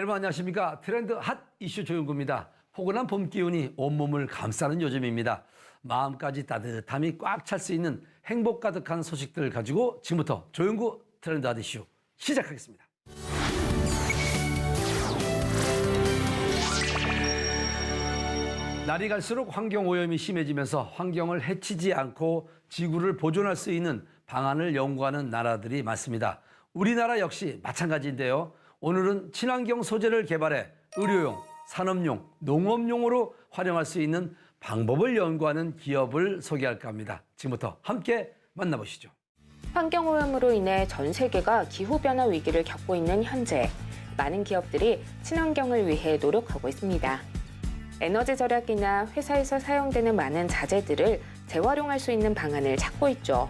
여러분 안녕하십니까. 트렌드 핫 이슈 조윤구입니다. 포근한 봄 기운이 온몸을 감싸는 요즘입니다. 마음까지 따뜻함이 꽉 찰 수 있는 행복 가득한 소식들 가지고 지금부터 조윤구 트렌드 핫 이슈 시작하겠습니다. 날이 갈수록 환경오염이 심해지면서 환경을 해치지 않고 지구를 보존할 수 있는 방안을 연구하는 나라들이 많습니다. 우리나라 역시 마찬가지인데요. 오늘은 친환경 소재를 개발해 의료용, 산업용, 농업용으로 활용할 수 있는 방법을 연구하는 기업을 소개할까 합니다. 지금부터 함께 만나보시죠. 환경오염으로 인해 전 세계가 기후변화 위기를 겪고 있는 현재, 많은 기업들이 친환경을 위해 노력하고 있습니다. 에너지 절약이나 회사에서 사용되는 많은 자재들을 재활용할 수 있는 방안을 찾고 있죠.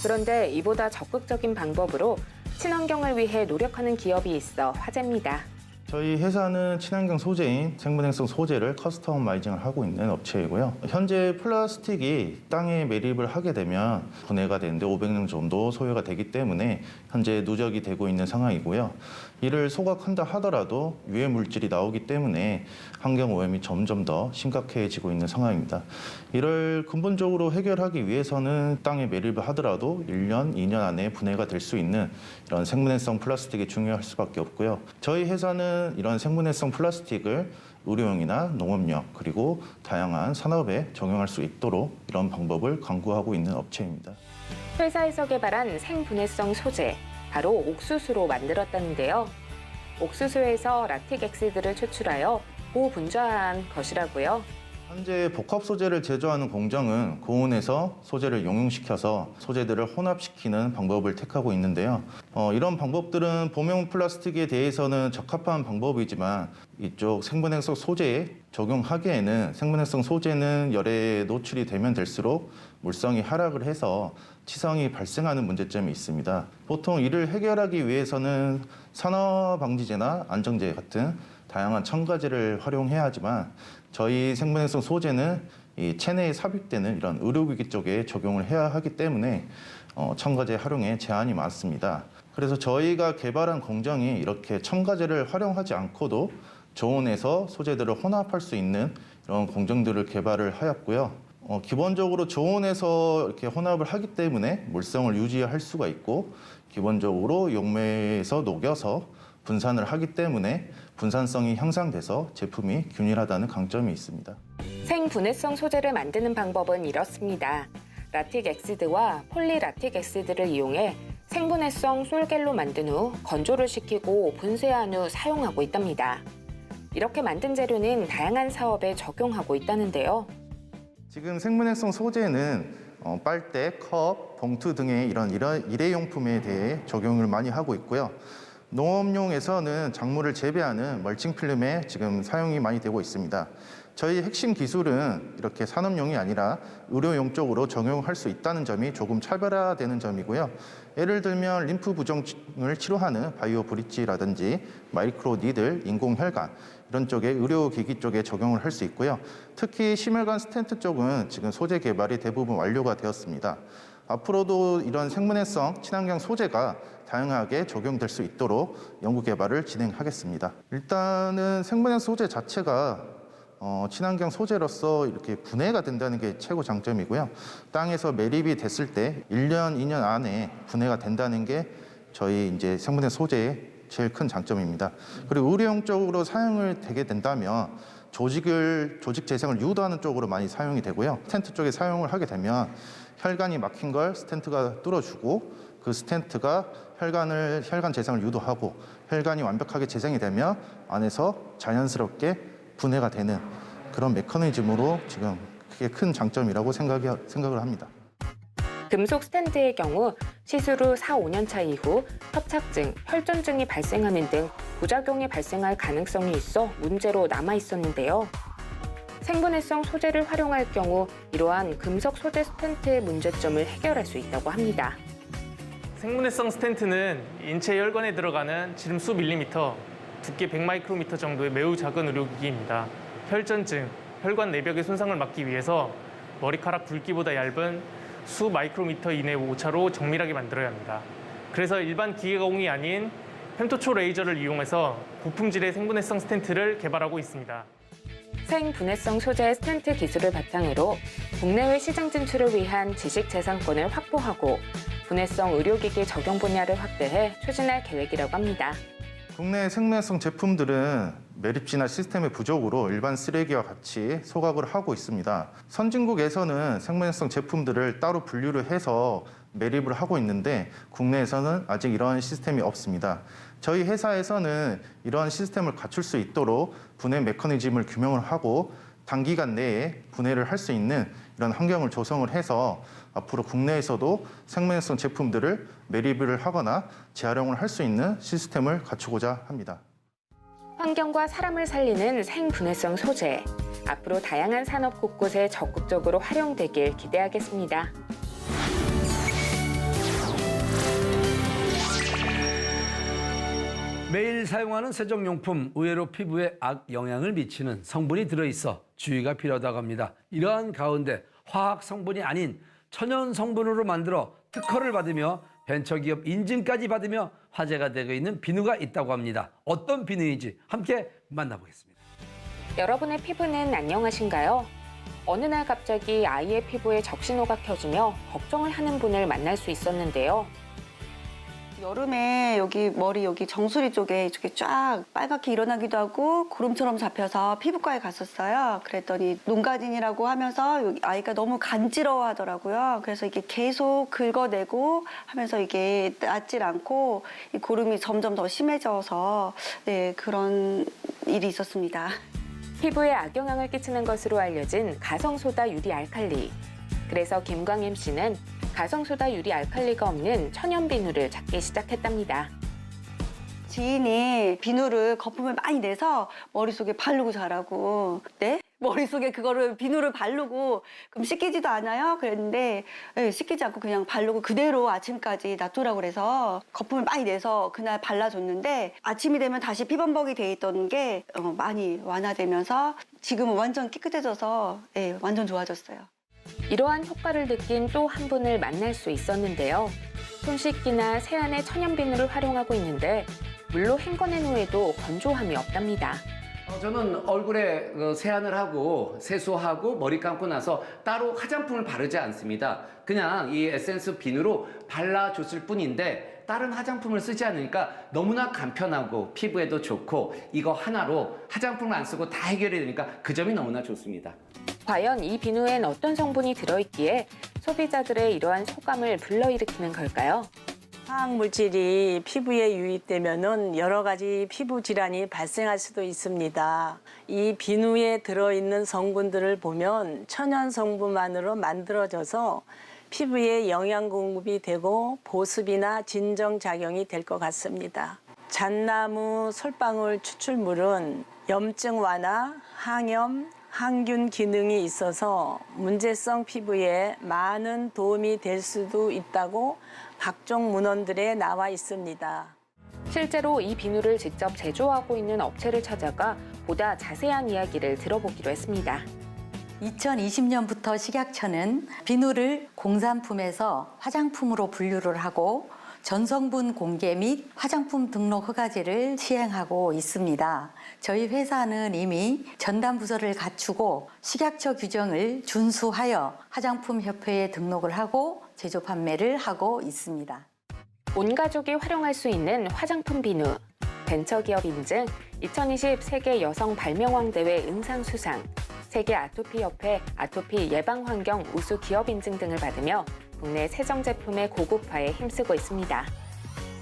그런데 이보다 적극적인 방법으로 친환경을 위해 노력하는 기업이 있어 화제입니다. 저희 회사는 친환경 소재인 생분해성 소재를 커스터마이징을 하고 있는 업체이고요. 현재 플라스틱이 땅에 매립을 하게 되면 분해가 되는데 500년 정도 소요가 되기 때문에 현재 누적이 되고 있는 상황이고요. 이를 소각한다 하더라도 유해 물질이 나오기 때문에 환경 오염이 점점 더 심각해지고 있는 상황입니다. 이를 근본적으로 해결하기 위해서는 땅에 매립을 하더라도 1년, 2년 안에 분해가 될 수 있는 이런 생분해성 플라스틱이 중요할 수밖에 없고요. 저희 회사는 이런 생분해성 플라스틱을 의료용이나 농업용 그리고 다양한 산업에 적용할 수 있도록 이런 방법을 강구하고 있는 업체입니다. 회사에서 개발한 생분해성 소재, 바로 옥수수로 만들었다는데요. 옥수수에서 라틱 액시드를 추출하여 고분자한 것이라고요. 현재 복합 소재를 제조하는 공정은 고온에서 소재를 용융시켜서 소재들을 혼합시키는 방법을 택하고 있는데요. 이런 방법들은 봄용 플라스틱에 대해서는 적합한 방법이지만 이쪽 생분해성 소재에 적용하기에는 생분해성 소재는 열에 노출이 되면 될수록 물성이 하락을 해서 치성이 발생하는 문제점이 있습니다. 보통 이를 해결하기 위해서는 산화방지제나 안정제 같은 다양한 첨가제를 활용해야 하지만 저희 생분해성 소재는 이 체내에 삽입되는 이런 의료기기 쪽에 적용을 해야 하기 때문에 첨가제 활용에 제한이 많습니다. 그래서 저희가 개발한 공정이 이렇게 첨가제를 활용하지 않고도 저온에서 소재들을 혼합할 수 있는 이런 공정들을 개발을 하였고요. 기본적으로 저온에서 이렇게 혼합을 하기 때문에 물성을 유지할 수가 있고 기본적으로 용매에서 녹여서 분산을 하기 때문에 분산성이 향상돼서 제품이 균일하다는 강점이 있습니다. 생분해성 소재를 만드는 방법은 이렇습니다. 라틱 액시드와 폴리라틱 액시드를 이용해 생분해성 솔겔로 만든 후 건조를 시키고 분쇄한 후 사용하고 있답니다. 이렇게 만든 재료는 다양한 사업에 적용하고 있다는데요. 지금 생분해성 소재는 빨대, 컵, 봉투 등의 이런 일회용품에 대해 적용을 많이 하고 있고요. 농업용에서는 작물을 재배하는 멀칭 필름에 지금 사용이 많이 되고 있습니다. 저희 핵심 기술은 이렇게 산업용이 아니라 의료용 쪽으로 적용할 수 있다는 점이 조금 차별화되는 점이고요. 예를 들면 림프 부종을 치료하는 바이오 브릿지라든지 마이크로 니들, 인공혈관 이런 쪽에 의료기기 쪽에 적용을 할 수 있고요. 특히 심혈관 스텐트 쪽은 지금 소재 개발이 대부분 완료가 되었습니다. 앞으로도 이런 생분해성 친환경 소재가 다양하게 적용될 수 있도록 연구 개발을 진행하겠습니다. 일단은 생분해성 소재 자체가 친환경 소재로서 이렇게 분해가 된다는 게 최고 장점이고요. 땅에서 매립이 됐을 때 1년, 2년 안에 분해가 된다는 게 저희 이제 생분해성 소재의 제일 큰 장점입니다. 그리고 의료용 쪽으로 사용을 되게 된다면 조직 재생을 유도하는 쪽으로 많이 사용이 되고요. 스텐트 쪽에 사용을 하게 되면 혈관이 막힌 걸 스텐트가 뚫어주고 그 스텐트가 혈관 재생을 유도하고 혈관이 완벽하게 재생이 되면 안에서 자연스럽게 분해가 되는 그런 메커니즘으로 지금 그게 큰 장점이라고 생각을 합니다. 금속 스탠드의 경우 시술 후 4, 5년 차 이후 협착증, 혈전증이 발생하는 등 부작용이 발생할 가능성이 있어 문제로 남아 있었는데요. 생분해성 소재를 활용할 경우 이러한 금속 소재 스텐트의 문제점을 해결할 수 있다고 합니다. 생분해성 스텐트는 인체 혈관에 들어가는 지름 수 밀리미터, 두께 100마이크로미터 정도의 매우 작은 의료기기입니다. 혈전증, 혈관 내벽의 손상을 막기 위해서 머리카락 굵기보다 얇은 수 마이크로미터 이내 오차로 정밀하게 만들어야 합니다. 그래서 일반 기계가공이 아닌 펜토초 레이저를 이용해서 고품질의 생분해성 스텐트를 개발하고 있습니다. 생분해성 소재 스텐트 기술을 바탕으로 국내외 시장 진출을 위한 지식재산권을 확보하고 분해성 의료기기 적용 분야를 확대해 추진할 계획이라고 합니다. 국내 생분해성 제품들은 매립지나 시스템의 부족으로 일반 쓰레기와 같이 소각을 하고 있습니다. 선진국에서는 생분해성 제품들을 따로 분류를 해서 매립을 하고 있는데 국내에서는 아직 이러한 시스템이 없습니다. 저희 회사에서는 이러한 시스템을 갖출 수 있도록 분해 메커니즘을 규명을 하고 단기간 내에 분해를 할 수 있는 이런 환경을 조성을 해서 앞으로 국내에서도 생분해성 제품들을 매립을 하거나 재활용을 할 수 있는 시스템을 갖추고자 합니다. 환경과 사람을 살리는 생분해성 소재. 앞으로 다양한 산업 곳곳에 적극적으로 활용되길 기대하겠습니다. 매일 사용하는 세정용품 의외로 피부에 악영향을 미치는 성분이 들어있어 주의가 필요하다고 합니다. 이러한 가운데 화학 성분이 아닌 천연 성분으로 만들어 특허를 받으며 벤처기업 인증까지 받으며 화제가 되고 있는 비누가 있다고 합니다. 어떤 비누인지 함께 만나보겠습니다. 여러분의 피부는 안녕하신가요? 어느 날 갑자기 아이의 피부에 적신호가 켜지며 걱정을 하는 분을 만날 수 있었는데요. 여름에 여기 머리 여기 정수리 쪽에 이렇게 쫙 빨갛게 일어나기도 하고 구름처럼 잡혀서 피부과에 갔었어요. 그랬더니 농가진이라고 하면서 여기 아이가 너무 간지러워 하더라고요. 그래서 이게 계속 긁어내고 하면서 이게 낫질 않고 이 고름이 점점 더 심해져서 네, 그런 일이 있었습니다. 피부에 악영향을 끼치는 것으로 알려진 가성소다 유리 알칼리. 그래서 김광임 씨는 가성소다 유리 알칼리가 없는 천연 비누를 찾기 시작했답니다. 지인이 비누를 거품을 많이 내서 머릿속에 바르고 자라고. 네? 머릿속에 그거를 비누를 바르고 그럼 씻기지도 않아요? 그랬는데 네, 씻기지 않고 그냥 바르고 그대로 아침까지 놔두라고 그래서 거품을 많이 내서 그날 발라줬는데 아침이 되면 다시 피범벅이 돼 있던 게 많이 완화되면서 지금은 완전 깨끗해져서 네, 완전 좋아졌어요. 이러한 효과를 느낀 또 한 분을 만날 수 있었는데요. 손 씻기나 세안에 천연 비누를 활용하고 있는데 물로 헹궈낸 후에도 건조함이 없답니다. 저는 얼굴에 세안을 하고 세수하고 머리 감고 나서 따로 화장품을 바르지 않습니다. 그냥 이 에센스 비누로 발라줬을 뿐인데 다른 화장품을 쓰지 않으니까 너무나 간편하고 피부에도 좋고 이거 하나로 화장품을 안 쓰고 다 해결이 되니까 그 점이 너무나 좋습니다. 과연 이 비누엔 어떤 성분이 들어있기에 소비자들의 이러한 소감을 불러일으키는 걸까요? 화학 물질이 피부에 유입되면은 여러 가지 피부 질환이 발생할 수도 있습니다. 이 비누에 들어있는 성분들을 보면 천연 성분만으로 만들어져서 피부에 영양 공급이 되고 보습이나 진정 작용이 될 것 같습니다. 잣나무 솔방울 추출물은 염증 완화, 항염, 항균 기능이 있어서 문제성 피부에 많은 도움이 될 수도 있다고 각종 문헌들에 나와 있습니다. 실제로 이 비누를 직접 제조하고 있는 업체를 찾아가 보다 자세한 이야기를 들어보기로 했습니다. 2020년부터 식약처는 비누를 공산품에서 화장품으로 분류를 하고 전성분 공개 및 화장품 등록 허가제를 시행하고 있습니다. 저희 회사는 이미 전담 부서를 갖추고 식약처 규정을 준수하여 화장품협회에 등록을 하고 제조 판매를 하고 있습니다. 온 가족이 활용할 수 있는 화장품 비누, 벤처기업 인증, 2020 세계 여성 발명왕 대회 은상 수상, 세계 아토피협회 아토피 예방 환경 우수 기업 인증 등을 받으며 국내 세정 제품의 고급화에 힘쓰고 있습니다.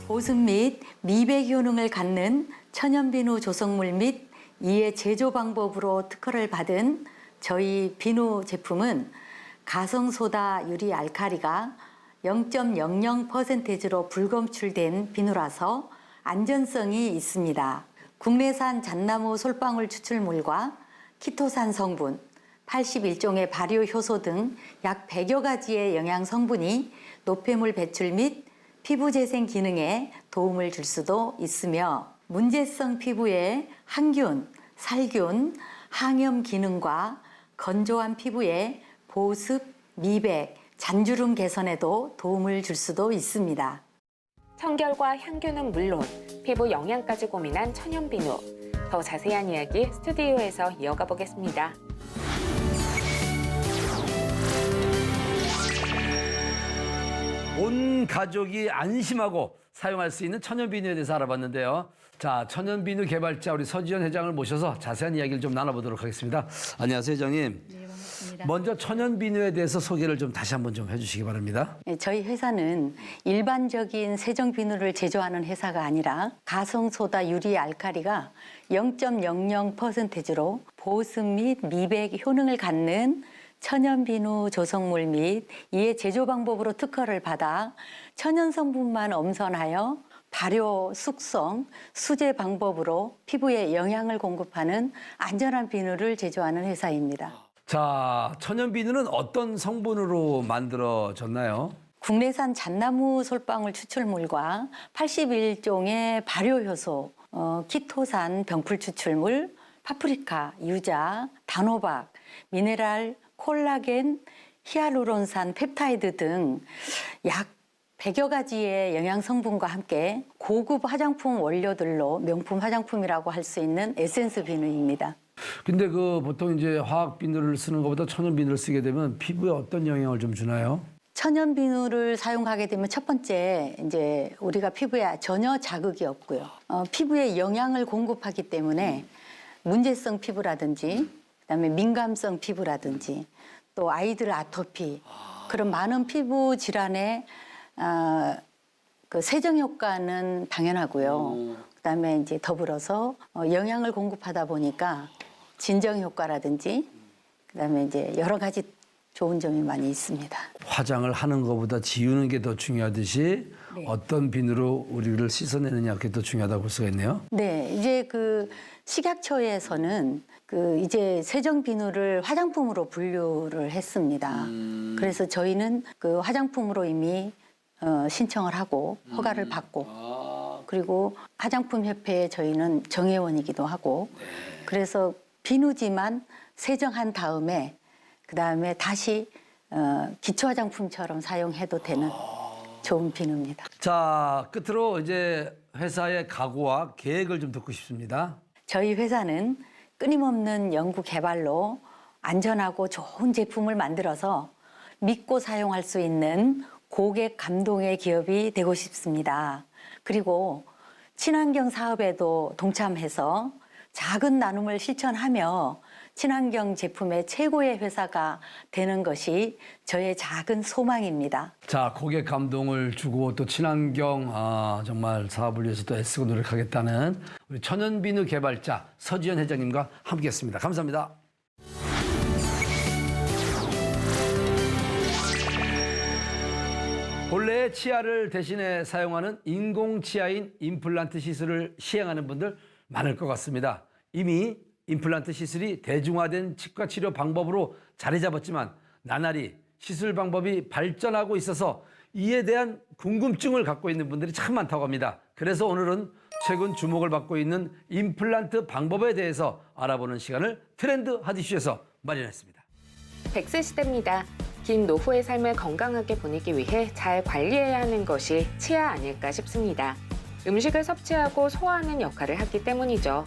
보습 및 미백 효능을 갖는 천연 비누 조성물 및 이의 제조 방법으로 특허를 받은 저희 비누 제품은 가성소다 유리 알칼리가 0.00%로 불검출된 비누라서 안전성이 있습니다. 국내산 잣나무 솔방울 추출물과 키토산 성분, 81종의 발효 효소 등 약 100여 가지의 영양 성분이 노폐물 배출 및 피부 재생 기능에 도움을 줄 수도 있으며 문제성 피부에 항균, 살균, 항염 기능과 건조한 피부에 보습, 미백, 잔주름 개선에도 도움을 줄 수도 있습니다. 청결과 향균은 물론 피부 영양까지 고민한 천연 비누. 더 자세한 이야기 스튜디오에서 이어가 보겠습니다. 온 가족이 안심하고 사용할 수 있는 천연 비누에 대해서 알아봤는데요. 자, 천연 비누 개발자 우리 서지연 회장을 모셔서 자세한 이야기를 좀 나눠보도록 하겠습니다. 안녕하세요, 회장님. 네, 반갑습니다. 먼저 천연 비누에 대해서 소개를 좀 다시 한번 좀 해주시기 바랍니다. 네, 저희 회사는 일반적인 세정 비누를 제조하는 회사가 아니라 가성소다 유리 알칼리가 0.00%로 보습 및 미백 효능을 갖는 천연 비누 조성물 및 이의 제조 방법으로 특허를 받아 천연 성분만 엄선하여 발효, 숙성, 수제 방법으로 피부에 영양을 공급하는 안전한 비누를 제조하는 회사입니다. 자, 천연 비누는 어떤 성분으로 만들어졌나요? 국내산 잣나무 솔방울 추출물과 81종의 발효효소, 키토산 병풀 추출물, 파프리카, 유자, 단호박, 미네랄, 콜라겐, 히알루론산, 펩타이드 등 약 100여 가지의 영양 성분과 함께 고급 화장품 원료들로 명품 화장품이라고 할 수 있는 에센스 비누입니다. 근데 그 보통 이제 화학 비누를 쓰는 것보다 천연 비누를 쓰게 되면 피부에 어떤 영향을 좀 주나요? 천연 비누를 사용하게 되면 첫 번째 이제 우리가 피부에 전혀 자극이 없고요. 피부에 영양을 공급하기 때문에 문제성 피부라든지 그다음에 민감성 피부라든지 또 아이들 아토피 그런 많은 피부 질환에 그 세정 효과는 당연하고요. 그다음에 이제 더불어서 영양을 공급하다 보니까 진정 효과라든지 그다음에 이제 여러 가지 좋은 점이 많이 있습니다. 화장을 하는 것보다 지우는 게 더 중요하듯이 네. 어떤 비누로 우리를 씻어내느냐 그게 더 중요하다고 볼 수가 있네요. 네, 이제 그 식약처에서는 그 이제 세정 비누를 화장품으로 분류를 했습니다. 그래서 저희는 그 화장품으로 이미 신청을 하고 허가를 받고 그리고 화장품 협회에 저희는 정회원이기도 하고 그래서 비누지만 세정한 다음에 그 다음에 다시 기초 화장품처럼 사용해도 되는 좋은 비누입니다. 자, 끝으로 이제 회사의 각오와 계획을 좀 듣고 싶습니다. 저희 회사는 끊임없는 연구 개발로 안전하고 좋은 제품을 만들어서 믿고 사용할 수 있는 고객 감동의 기업이 되고 싶습니다. 그리고 친환경 사업에도 동참해서 작은 나눔을 실천하며 친환경 제품의 최고의 회사가 되는 것이 저의 작은 소망입니다. 자, 고객 감동을 주고 또 친환경 정말 사업을 위해서 또 애쓰고 노력하겠다는 우리 천연비누 개발자 서지연 회장님과 함께했습니다. 감사합니다. 본래의 치아를 대신해 사용하는 인공 치아인 임플란트 시술을 시행하는 분들 많을 것 같습니다. 이미 임플란트 시술이 대중화된 치과 치료 방법으로 자리 잡았지만 나날이 시술 방법이 발전하고 있어서 이에 대한 궁금증을 갖고 있는 분들이 참 많다고 합니다. 그래서 오늘은 최근 주목을 받고 있는 임플란트 방법에 대해서 알아보는 시간을 트렌드 핫이슈에서 마련했습니다. 100세 시대입니다. 긴 노후의 삶을 건강하게 보내기 위해 잘 관리해야 하는 것이 치아 아닐까 싶습니다. 음식을 섭취하고 소화하는 역할을 하기 때문이죠.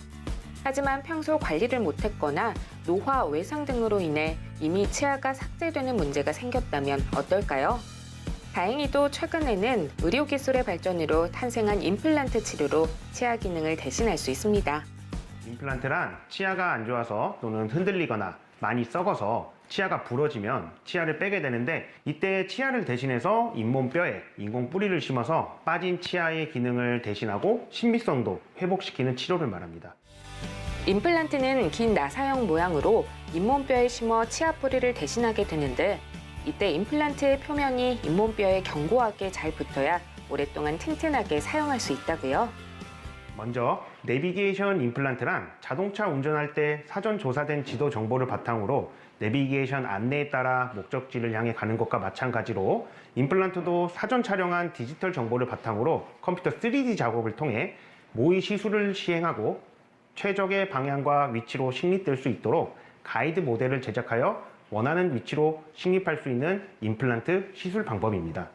하지만 평소 관리를 못했거나 노화, 외상 등으로 인해 이미 치아가 삭제되는 문제가 생겼다면 어떨까요? 다행히도 최근에는 의료기술의 발전으로 탄생한 임플란트 치료로 치아 기능을 대신할 수 있습니다. 임플란트란 치아가 안 좋아서 또는 흔들리거나 많이 썩어서 치아가 부러지면 치아를 빼게 되는데 이때 치아를 대신해서 잇몸뼈에 인공 뿌리를 심어서 빠진 치아의 기능을 대신하고 신비성도 회복시키는 치료를 말합니다. 임플란트는 긴 나사형 모양으로 잇몸뼈에 심어 치아 뿌리를 대신하게 되는데 이때 임플란트의 표면이 잇몸뼈에 견고하게 잘 붙어야 오랫동안 튼튼하게 사용할 수 있다고요. 먼저 내비게이션 임플란트란 자동차 운전할 때 사전 조사된 지도 정보를 바탕으로 내비게이션 안내에 따라 목적지를 향해 가는 것과 마찬가지로 임플란트도 사전 촬영한 디지털 정보를 바탕으로 컴퓨터 3D 작업을 통해 모의 시술을 시행하고 최적의 방향과 위치로 식립될 수 있도록 가이드 모델을 제작하여 원하는 위치로 식립할 수 있는 임플란트 시술 방법입니다.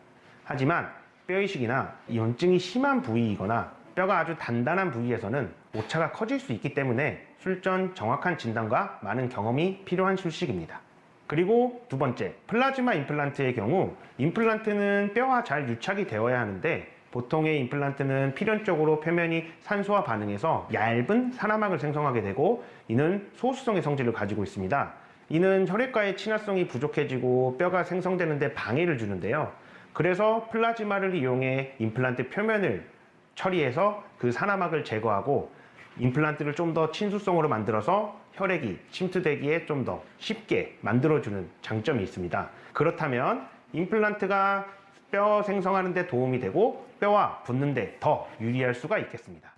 하지만 뼈이식이나 염증이 심한 부위이거나 뼈가 아주 단단한 부위에서는 오차가 커질 수 있기 때문에 술전 정확한 진단과 많은 경험이 필요한 술식입니다. 그리고 두 번째, 플라즈마 임플란트의 경우 임플란트는 뼈와 잘 유착이 되어야 하는데 보통의 임플란트는 필연적으로 표면이 산소와 반응해서 얇은 산화막을 생성하게 되고 이는 소수성의 성질을 가지고 있습니다. 이는 혈액과의 친화성이 부족해지고 뼈가 생성되는데 방해를 주는데요. 그래서 플라즈마를 이용해 임플란트 표면을 처리해서 그 산화막을 제거하고 임플란트를 좀 더 친수성으로 만들어서 혈액이 침투되기에 좀 더 쉽게 만들어주는 장점이 있습니다. 그렇다면 임플란트가 뼈 생성하는 데 도움이 되고 뼈와 붙는 데 더 유리할 수가 있겠습니다.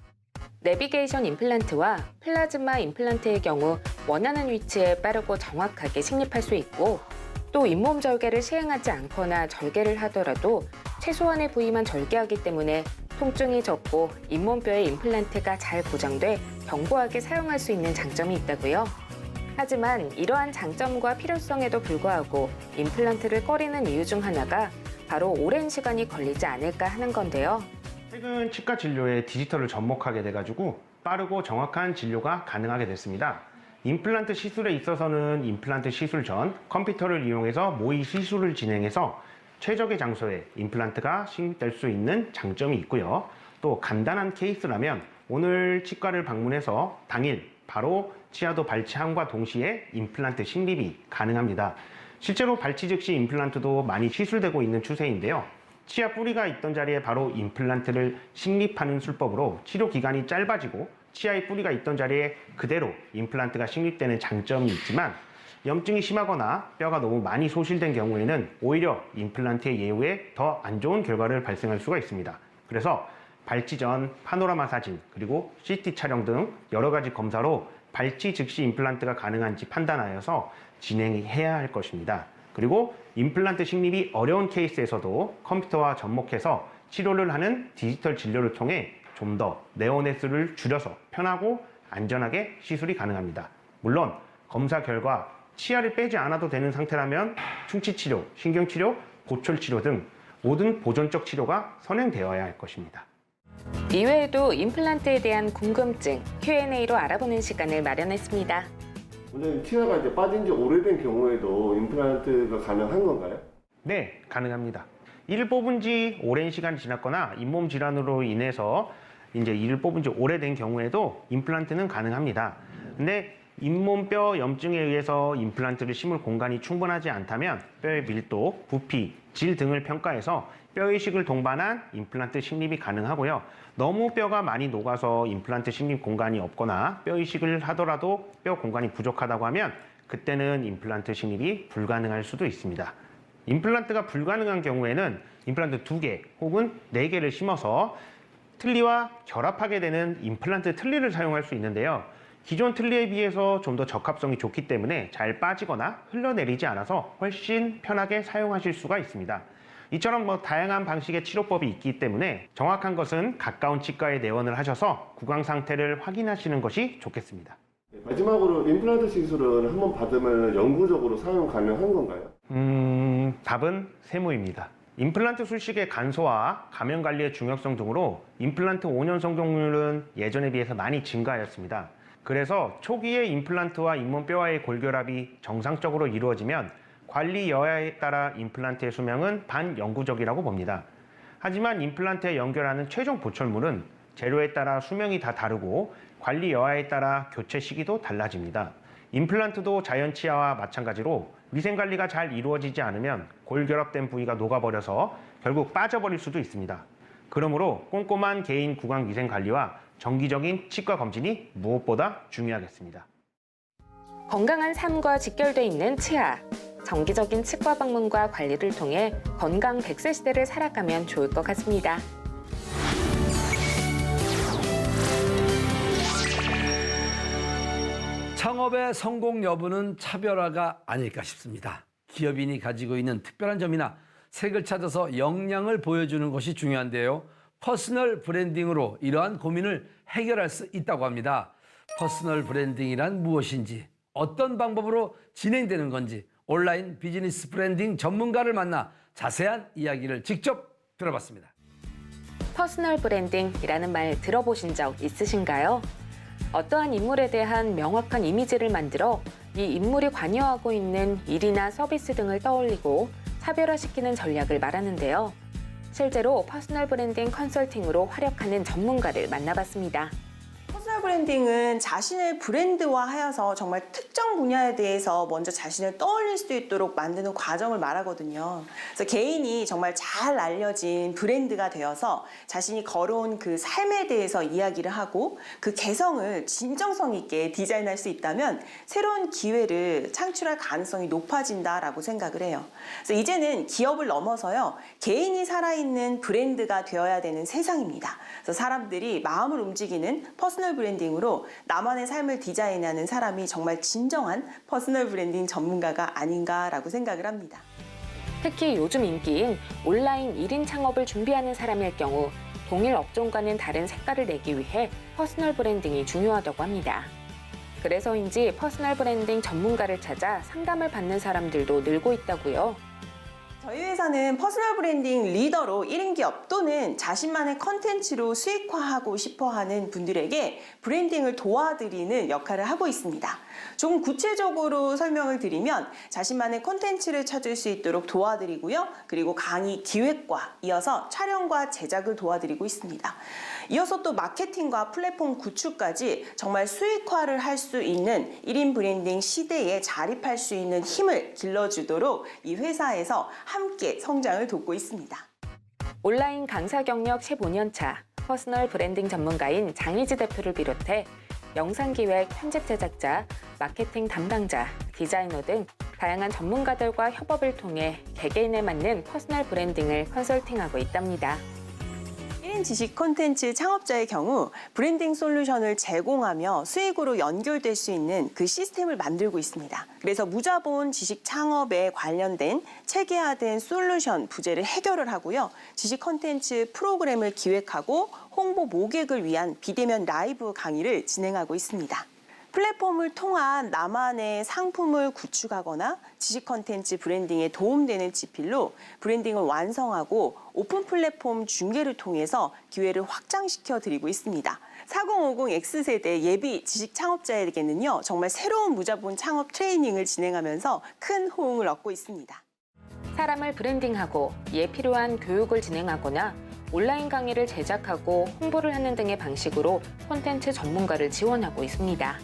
내비게이션 임플란트와 플라즈마 임플란트의 경우 원하는 위치에 빠르고 정확하게 식립할 수 있고 또 잇몸 절개를 시행하지 않거나 절개를 하더라도 최소한의 부위만 절개하기 때문에 통증이 적고 잇몸뼈의 임플란트가 잘 고정돼 견고하게 사용할 수 있는 장점이 있다고요. 하지만 이러한 장점과 필요성에도 불구하고 임플란트를 꺼리는 이유 중 하나가 바로 오랜 시간이 걸리지 않을까 하는 건데요. 최근 치과 진료에 디지털을 접목하게 돼가지고 빠르고 정확한 진료가 가능하게 됐습니다. 임플란트 시술에 있어서는 임플란트 시술 전 컴퓨터를 이용해서 모의 시술을 진행해서 최적의 장소에 임플란트가 식립될 수 있는 장점이 있고요. 또 간단한 케이스라면 오늘 치과를 방문해서 당일 바로 치아도 발치함과 동시에 임플란트 식립이 가능합니다. 실제로 발치 즉시 임플란트도 많이 시술되고 있는 추세인데요. 치아 뿌리가 있던 자리에 바로 임플란트를 식립하는 술법으로 치료 기간이 짧아지고 치아의 뿌리가 있던 자리에 그대로 임플란트가 식립되는 장점이 있지만 염증이 심하거나 뼈가 너무 많이 소실된 경우에는 오히려 임플란트의 예후에 더 안 좋은 결과를 발생할 수가 있습니다. 그래서 발치 전 파노라마 사진 그리고 CT 촬영 등 여러 가지 검사로 발치 즉시 임플란트가 가능한지 판단하여서 진행해야 할 것입니다. 그리고 임플란트 식립이 어려운 케이스에서도 컴퓨터와 접목해서 치료를 하는 디지털 진료를 통해 좀 더 네오넷 수를 줄여서 편하고 안전하게 시술이 가능합니다. 물론 검사 결과 치아를 빼지 않아도 되는 상태라면 충치치료, 신경치료, 보철치료 등 모든 보존적 치료가 선행되어야 할 것입니다. 이외에도 임플란트에 대한 궁금증, Q&A로 알아보는 시간을 마련했습니다. 원장님, 치아가 이제 빠진 지 오래된 경우에도 임플란트가 가능한 건가요? 네, 가능합니다. 이를 뽑은 지 오랜 시간 지났거나 잇몸 질환으로 인해서 이제 이를 뽑은 지 오래된 경우에도 임플란트는 가능합니다. 근데 잇몸뼈 염증에 의해서 임플란트를 심을 공간이 충분하지 않다면 뼈의 밀도, 부피, 질 등을 평가해서 뼈이식을 동반한 임플란트 식립이 가능하고요. 너무 뼈가 많이 녹아서 임플란트 식립 공간이 없거나 뼈이식을 하더라도 뼈 공간이 부족하다고 하면 그때는 임플란트 식립이 불가능할 수도 있습니다. 임플란트가 불가능한 경우에는 임플란트 2개 혹은 4개를 심어서 틀니와 결합하게 되는 임플란트 틀니를 사용할 수 있는데요. 기존 틀니에 비해서 좀 더 적합성이 좋기 때문에 잘 빠지거나 흘러내리지 않아서 훨씬 편하게 사용하실 수가 있습니다. 이처럼 다양한 방식의 치료법이 있기 때문에 정확한 것은 가까운 치과에 내원을 하셔서 구강 상태를 확인하시는 것이 좋겠습니다. 마지막으로 임플란트 시술은 한번 받으면 영구적으로 사용 가능한 건가요? 답은 세모입니다. 임플란트 술식의 간소화, 감염 관리의 중요성 등으로 임플란트 5년 성공률은 예전에 비해서 많이 증가하였습니다. 그래서 초기에 임플란트와 잇몸뼈와의 골결합이 정상적으로 이루어지면 관리 여하에 따라 임플란트의 수명은 반영구적이라고 봅니다. 하지만 임플란트에 연결하는 최종 보철물은 재료에 따라 수명이 다 다르고 관리 여하에 따라 교체 시기도 달라집니다. 임플란트도 자연 치아와 마찬가지로 위생 관리가 잘 이루어지지 않으면 골결합된 부위가 녹아버려서 결국 빠져버릴 수도 있습니다. 그러므로 꼼꼼한 개인 구강 위생 관리와 정기적인 치과 검진이 무엇보다 중요하겠습니다. 건강한 삶과 직결돼 있는 치아. 정기적인 치과 방문과 관리를 통해 건강 100세 시대를 살아가면 좋을 것 같습니다. 창업의 성공 여부는 차별화가 아닐까 싶습니다. 기업인이 가지고 있는 특별한 점이나 색을 찾아서 역량을 보여주는 것이 중요한데요. 퍼스널 브랜딩으로 이러한 고민을 해결할 수 있다고 합니다. 퍼스널 브랜딩이란 무엇인지, 어떤 방법으로 진행되는 건지 온라인 비즈니스 브랜딩 전문가를 만나 자세한 이야기를 직접 들어봤습니다. 퍼스널 브랜딩이라는 말 들어보신 적 있으신가요? 어떠한 인물에 대한 명확한 이미지를 만들어 이 인물이 관여하고 있는 일이나 서비스 등을 떠올리고 차별화시키는 전략을 말하는데요. 실제로 퍼스널 브랜딩 컨설팅으로 활약하는 전문가를 만나봤습니다. 퍼스널 브랜딩은 자신을 브랜드화하여서 정말 특정 분야에 대해서 먼저 자신을 떠올릴 수 있도록 만드는 과정을 말하거든요. 그래서 개인이 정말 잘 알려진 브랜드가 되어서 자신이 걸어온 그 삶에 대해서 이야기를 하고 그 개성을 진정성 있게 디자인할 수 있다면 새로운 기회를 창출할 가능성이 높아진다라고 생각을 해요. 그래서 이제는 기업을 넘어서요, 개인이 살아있는 브랜드가 되어야 되는 세상입니다. 그래서 사람들이 마음을 움직이는 퍼스널 브랜딩으로 나만의 삶을 디자인하는 사람이 정말 진정한 퍼스널 브랜딩 전문가가 아닌가라고 생각을 합니다. 특히 요즘 인기인 온라인 1인 창업을 준비하는 사람일 경우 동일 업종과는 다른 색깔을 내기 위해 퍼스널 브랜딩이 중요하다고 합니다. 그래서인지 퍼스널 브랜딩 전문가를 찾아 상담을 받는 사람들도 늘고 있다고요. 저희 회사는 퍼스널 브랜딩 리더로 1인 기업 또는 자신만의 컨텐츠로 수익화하고 싶어하는 분들에게 브랜딩을 도와드리는 역할을 하고 있습니다. 조금 구체적으로 설명을 드리면 자신만의 컨텐츠를 찾을 수 있도록 도와드리고요. 그리고 강의 기획과 이어서 촬영과 제작을 도와드리고 있습니다. 이어서 또 마케팅과 플랫폼 구축까지 정말 수익화를 할 수 있는 1인 브랜딩 시대에 자립할 수 있는 힘을 길러주도록 이 회사에서 함께 성장을 돕고 있습니다. 온라인 강사 경력 15년 차 퍼스널 브랜딩 전문가인 장희지 대표를 비롯해 영상기획, 편집 제작자, 마케팅 담당자, 디자이너 등 다양한 전문가들과 협업을 통해 개개인에 맞는 퍼스널 브랜딩을 컨설팅하고 있답니다. 1인 지식 콘텐츠 창업자의 경우 브랜딩 솔루션을 제공하며 수익으로 연결될 수 있는 그 시스템을 만들고 있습니다. 그래서 무자본 지식 창업에 관련된 체계화된 솔루션 부재를 해결을 하고요. 지식 콘텐츠 프로그램을 기획하고 홍보 모객을 위한 비대면 라이브 강의를 진행하고 있습니다. 플랫폼을 통한 나만의 상품을 구축하거나 지식 콘텐츠 브랜딩에 도움되는 지필로 브랜딩을 완성하고 오픈 플랫폼 중개를 통해서 기회를 확장시켜 드리고 있습니다. 4050 X세대 예비 지식 창업자에게는요, 정말 새로운 무자본 창업 트레이닝을 진행하면서 큰 호응을 얻고 있습니다. 사람을 브랜딩하고 이에 필요한 교육을 진행하거나 온라인 강의를 제작하고 홍보를 하는 등의 방식으로 콘텐츠 전문가를 지원하고 있습니다.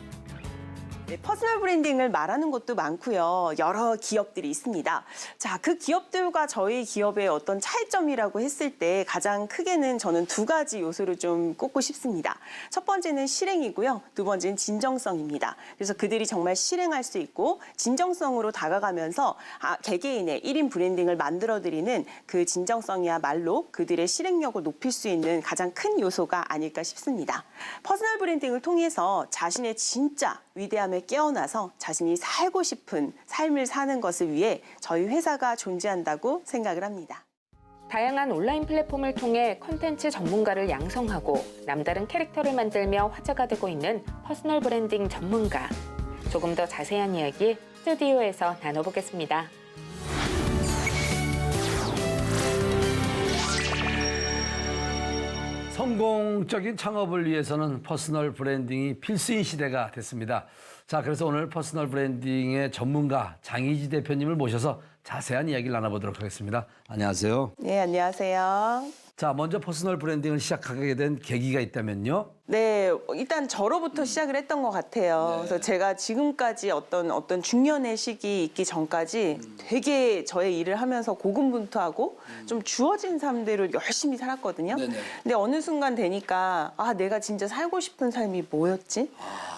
네, 퍼스널 브랜딩을 말하는 곳도 많고요. 여러 기업들이 있습니다. 자, 그 기업들과 저희 기업의 어떤 차이점이라고 했을 때 가장 크게는 저는 두 가지 요소를 좀 꼽고 싶습니다. 첫 번째는 실행이고요. 두 번째는 진정성입니다. 그래서 그들이 정말 실행할 수 있고 진정성으로 다가가면서 개개인의 1인 브랜딩을 만들어드리는 그 진정성이야말로 그들의 실행력을 높일 수 있는 가장 큰 요소가 아닐까 싶습니다. 퍼스널 브랜딩을 통해서 자신의 진짜 위대함에 깨어나서 자신이 살고 싶은 삶을 사는 것을 위해 저희 회사가 존재한다고 생각을 합니다. 다양한 온라인 플랫폼을 통해 콘텐츠 전문가를 양성하고 남다른 캐릭터를 만들며 화제가 되고 있는 퍼스널 브랜딩 전문가. 조금 더 자세한 이야기 스튜디오에서 나눠보겠습니다. 성공적인 창업을 위해서는 퍼스널 브랜딩이 필수인 시대가 됐습니다. 자, 그래서 오늘 퍼스널 브랜딩의 전문가 장희지 대표님을 모셔서 자세한 이야기를 나눠보도록 하겠습니다. 안녕하세요. 네, 안녕하세요. 자, 먼저 퍼스널 브랜딩을 시작하게 된 계기가 있다면요? 네, 일단 저로부터 시작을 했던 것 같아요. 그래서 제가 지금까지 어떤 중년의 시기 있기 전까지 되게 저의 일을 하면서 고군분투하고 좀 주어진 삶대로 열심히 살았거든요. 근데 어느 순간 되니까 내가 진짜 살고 싶은 삶이 뭐였지?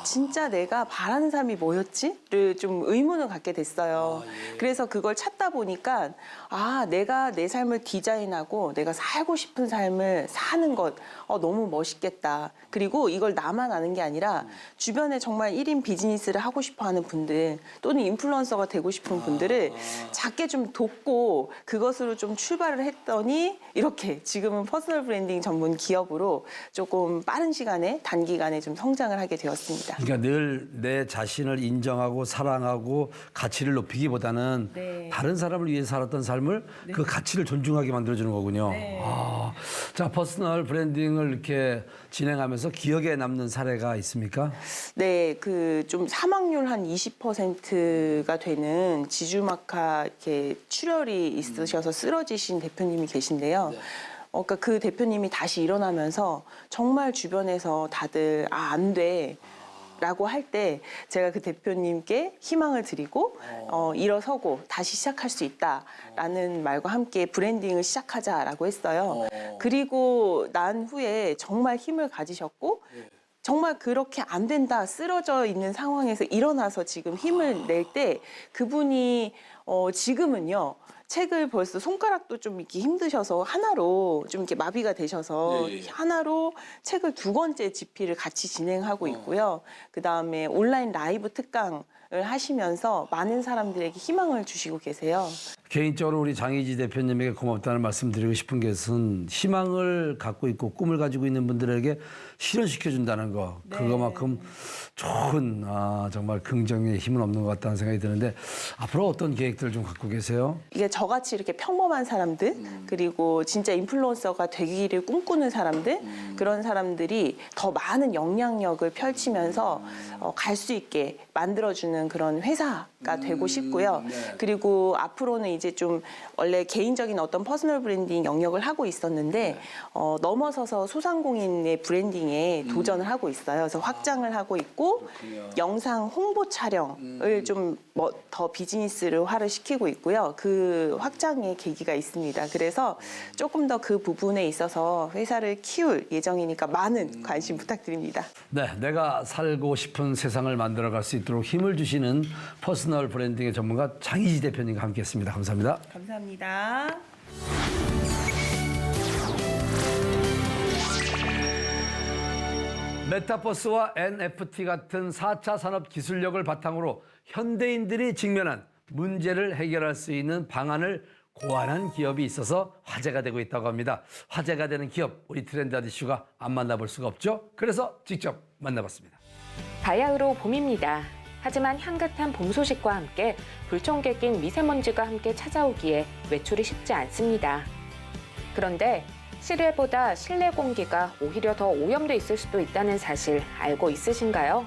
진짜 내가 바라는 삶이 뭐였지?를 좀 의문을 갖게 됐어요. 그래서 그걸 찾다 보니까 내가 내 삶을 디자인하고 내가 살고 싶은 삶을 사는 것 너무 멋있겠다. 그리고 이걸 나만 아는 게 아니라 주변에 정말 1인 비즈니스를 하고 싶어하는 분들 또는 인플루언서가 되고 싶은 분들을 작게 좀 돕고 그것으로 좀 출발을 했더니 이렇게 지금은 퍼스널 브랜딩 전문 기업으로 조금 빠른 시간에 단기간에 좀 성장을 하게 되었습니다. 그러니까 늘 내 자신을 인정하고 사랑하고 가치를 높이기보다는 다른 사람을 위해 살았던 삶을 그 가치를 존중하게 만들어주는 거군요. 자, 퍼스널 브랜딩을 이렇게 진행하면서 기억에 남는 사례가 있습니까? 네, 그 좀 사망률 한 20%가 되는 지주막하 이렇게 출혈이 있으셔서 쓰러지신 대표님이 계신데요. 그러니까 그 대표님이 다시 일어나면서 정말 주변에서 다들 안 돼. 라고 할 때 제가 그 대표님께 희망을 드리고 일어서고 다시 시작할 수 있다라는 말과 함께 브랜딩을 시작하자라고 했어요. 그리고 난 후에 정말 힘을 가지셨고 정말 그렇게 안 된다 쓰러져 있는 상황에서 일어나서 지금 힘을 낼 때 그분이 지금은요. 책을 벌써 손가락도 좀 이렇게 힘드셔서 하나로 좀 이렇게 마비가 되셔서 하나로 책을 2권째 집필을 같이 진행하고 있고요. 그 다음에 온라인 라이브 특강을 하시면서 많은 사람들에게 희망을 주시고 계세요. 개인적으로 우리 장희지 대표님에게 고맙다는 말씀 드리고 싶은 것은 희망을 갖고 있고 꿈을 가지고 있는 분들에게 실현시켜준다는 거. 그거만큼 좋은 정말 긍정의 힘은 없는 것 같다는 생각이 드는데 앞으로 어떤 계획들을 좀 갖고 계세요? 이게 저같이 이렇게 평범한 사람들 그리고 진짜 인플루언서가 되기를 꿈꾸는 사람들 그런 사람들이 더 많은 영향력을 펼치면서 갈 수 있게 만들어주는 그런 회사가 되고 싶고요. 그리고 앞으로는 이제 좀 원래 개인적인 어떤 퍼스널 브랜딩 영역을 하고 있었는데 넘어서서 소상공인의 브랜딩에 도전을 하고 있어요. 그래서 확장을 하고 있고 영상 홍보 촬영을 좀 더 비즈니스화를 시키고 있고요. 그 확장의 계기가 있습니다. 그래서 조금 더 그 부분에 있어서 회사를 키울 예정이니까 많은 관심 부탁드립니다. 네, 내가 살고 싶은 세상을 만들어갈 수 있도록 힘을 주시는 퍼스널 브랜딩의 전문가 장희지 대표님과 함께했습니다. 감사합니다. 감사합니다. 메타버스와 NFT 같은 4차 산업 기술력을 바탕으로 현대인들이 직면한 문제를 해결할 수 있는 방안을 고안한 기업이 있어서 화제가 되고 있다고 합니다. 화제가 되는 기업, 우리 트렌드한 이슈가 안 만나볼 수가 없죠. 그래서 직접 만나봤습니다. 바야흐로 봄입니다. 하지만 향긋한 봄 소식과 함께 불청객 낀 미세먼지가 함께 찾아오기에 외출이 쉽지 않습니다. 그런데 실외보다 실내 공기가 오히려 더 오염돼 있을 수도 있다는 사실 알고 있으신가요?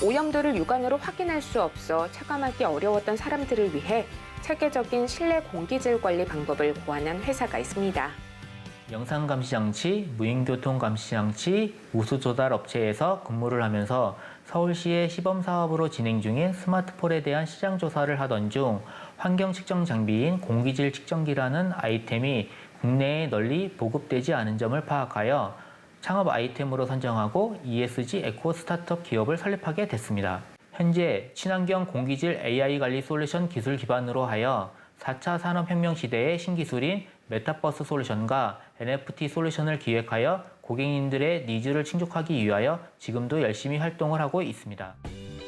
오염도를 육안으로 확인할 수 없어 체감하기 어려웠던 사람들을 위해 체계적인 실내 공기질 관리 방법을 고안한 회사가 있습니다. 영상 감시 장치, 무인교통 감시 장치, 우수 조달 업체에서 근무를 하면서 서울시의 시범 사업으로 진행 중인 스마트폴에 대한 시장 조사를 하던 중 환경 측정 장비인 공기질 측정기라는 아이템이 국내에 널리 보급되지 않은 점을 파악하여 창업 아이템으로 선정하고 ESG 에코 스타트업 기업을 설립하게 됐습니다. 현재 친환경 공기질 AI 관리 솔루션 기술 기반으로 하여 4차 산업혁명 시대의 신기술인 메타버스 솔루션과 NFT 솔루션을 기획하여 고객님들의 니즈를 충족하기 위하여 지금도 열심히 활동을 하고 있습니다.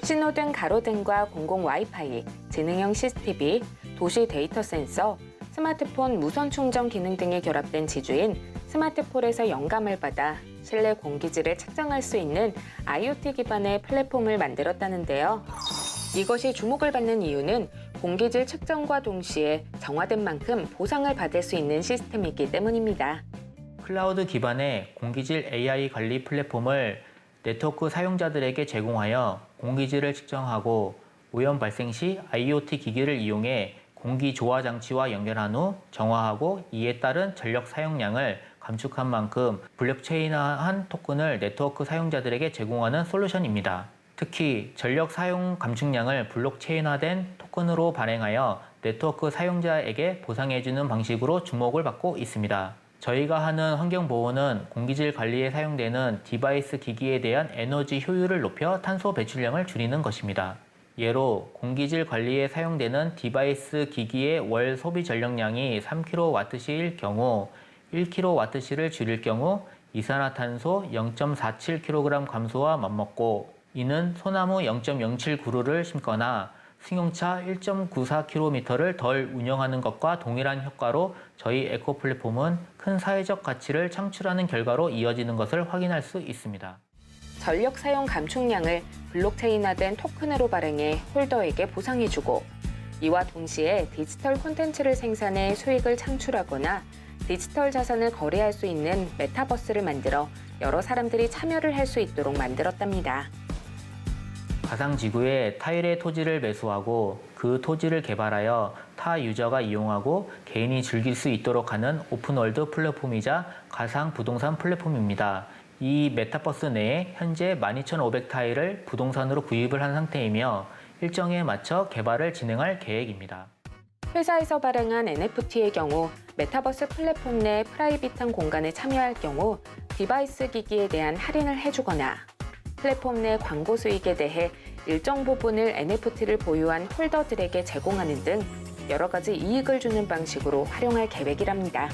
신호등, 가로등과 공공 와이파이, 지능형 CCTV, 도시 데이터 센서, 스마트폰 무선 충전 기능 등이 결합된 지주인 스마트폴에서 영감을 받아 실내 공기질을 측정할 수 있는 IoT 기반의 플랫폼을 만들었다는데요. 이것이 주목을 받는 이유는 공기질 측정과 동시에 정화된 만큼 보상을 받을 수 있는 시스템이기 때문입니다. 클라우드 기반의 공기질 AI 관리 플랫폼을 네트워크 사용자들에게 제공하여 공기질을 측정하고 오염 발생 시 IoT 기기를 이용해 공기 조화 장치와 연결한 후 정화하고 이에 따른 전력 사용량을 감축한 만큼 블록체인화한 토큰을 네트워크 사용자들에게 제공하는 솔루션입니다. 특히 전력 사용 감축량을 블록체인화된 토큰으로 발행하여 네트워크 사용자에게 보상해주는 방식으로 주목을 받고 있습니다. 저희가 하는 환경보호는 공기질 관리에 사용되는 디바이스 기기에 대한 에너지 효율을 높여 탄소 배출량을 줄이는 것입니다. 예로 공기질 관리에 사용되는 디바이스 기기의 월 소비 전력량이 3kWh일 경우 1kWh를 줄일 경우 이산화탄소 0.47kg 감소와 맞먹고 이는 소나무 0.079그루를 심거나 승용차 1.94km를 덜 운영하는 것과 동일한 효과로 저희 에코 플랫폼은 큰 사회적 가치를 창출하는 결과로 이어지는 것을 확인할 수 있습니다. 전력 사용 감축량을 블록체인화된 토큰으로 발행해 홀더에게 보상해주고 이와 동시에 디지털 콘텐츠를 생산해 수익을 창출하거나 디지털 자산을 거래할 수 있는 메타버스를 만들어 여러 사람들이 참여를 할 수 있도록 만들었답니다. 가상지구에 타일의 토지를 매수하고 그 토지를 개발하여 타 유저가 이용하고 개인이 즐길 수 있도록 하는 오픈월드 플랫폼이자 가상 부동산 플랫폼입니다. 이 메타버스 내에 현재 12,500 타일을 부동산으로 구입을 한 상태이며 일정에 맞춰 개발을 진행할 계획입니다. 회사에서 발행한 NFT의 경우 메타버스 플랫폼 내 프라이빗한 공간에 참여할 경우 디바이스 기기에 대한 할인을 해주거나 플랫폼 내 광고 수익에 대해 일정 부분을 NFT를 보유한 홀더들에게 제공하는 등 여러 가지 이익을 주는 방식으로 활용할 계획이랍니다.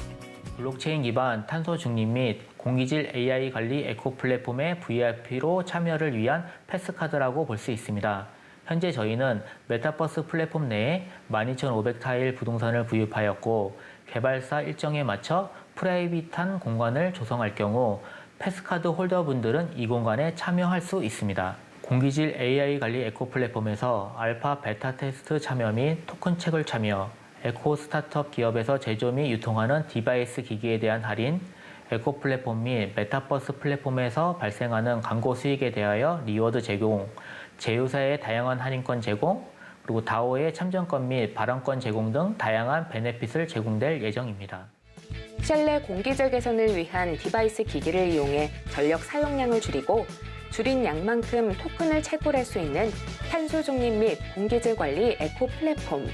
블록체인 기반 탄소 중립 및 공기질 AI 관리 에코 플랫폼의 VIP로 참여를 위한 패스카드라고 볼 수 있습니다. 현재 저희는 메타버스 플랫폼 내에 12,500 타일 부동산을 구입하였고 개발사 일정에 맞춰 프라이빗한 공간을 조성할 경우 패스카드 홀더분들은 이 공간에 참여할 수 있습니다. 공기질 AI 관리 에코 플랫폼에서 알파 베타 테스트 참여 및 토큰 채굴 참여, 에코 스타트업 기업에서 제조 및 유통하는 디바이스 기기에 대한 할인, 에코 플랫폼 및 메타버스 플랫폼에서 발생하는 광고 수익에 대하여 리워드 제공, 제휴사의 다양한 할인권 제공, 그리고 다오의 참전권 및 발언권 제공 등 다양한 베네핏을 제공될 예정입니다. 실내 공기질 개선을 위한 디바이스 기기를 이용해 전력 사용량을 줄이고 줄인 양만큼 토큰을 채굴할 수 있는 탄소 중립 및 공기질 관리 에코 플랫폼.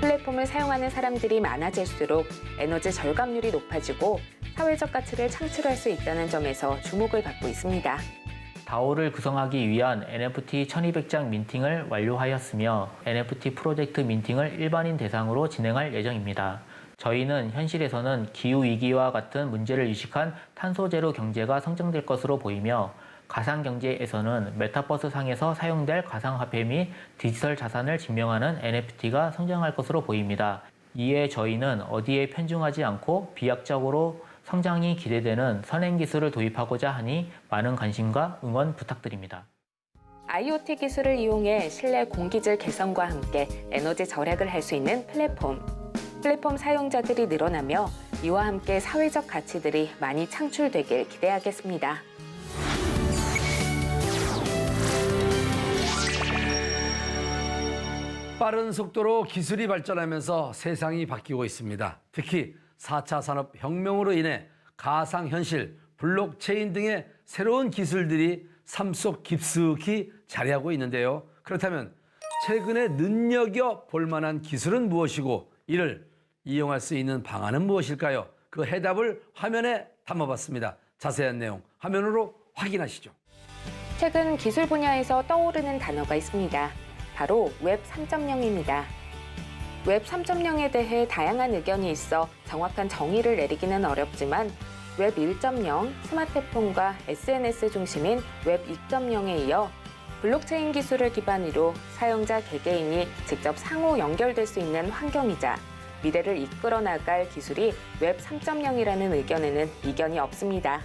플랫폼을 사용하는 사람들이 많아질수록 에너지 절감률이 높아지고 사회적 가치를 창출할 수 있다는 점에서 주목을 받고 있습니다. 다오를 구성하기 위한 NFT 1200장 민팅을 완료하였으며 NFT 프로젝트 민팅을 일반인 대상으로 진행할 예정입니다. 저희는 현실에서는 기후위기와 같은 문제를 의식한 탄소제로 경제가 성장될 것으로 보이며 가상경제에서는 메타버스 상에서 사용될 가상화폐 및 디지털 자산을 증명하는 NFT가 성장할 것으로 보입니다. 이에 저희는 어디에 편중하지 않고 비약적으로 성장이 기대되는 선행기술을 도입하고자 하니 많은 관심과 응원 부탁드립니다. IoT 기술을 이용해 실내 공기질 개선과 함께 에너지 절약을 할 수 있는 플랫폼. 플랫폼 사용자들이 늘어나며 이와 함께 사회적 가치들이 많이 창출되길 기대하겠습니다. 빠른 속도로 기술이 발전하면서 세상이 바뀌고 있습니다. 특히 4차 산업혁명으로 인해 가상현실, 블록체인 등의 새로운 기술들이 삶 속 깊숙이 자리하고 있는데요. 그렇다면 최근에 눈여겨볼 만한 기술은 무엇이고 이를 이용할 수 있는 방안은 무엇일까요? 그 해답을 화면에 담아봤습니다. 자세한 내용 화면으로 확인하시죠. 최근 기술 분야에서 떠오르는 단어가 있습니다. 바로 웹 3.0입니다. 웹 3.0에 대해 다양한 의견이 있어 정확한 정의를 내리기는 어렵지만 웹 1.0, 스마트폰과 SNS 중심인 웹 2.0에 이어 블록체인 기술을 기반으로 사용자 개개인이 직접 상호 연결될 수 있는 환경이자 미래를 이끌어 나갈 기술이 웹 3.0이라는 의견에는 이견이 없습니다.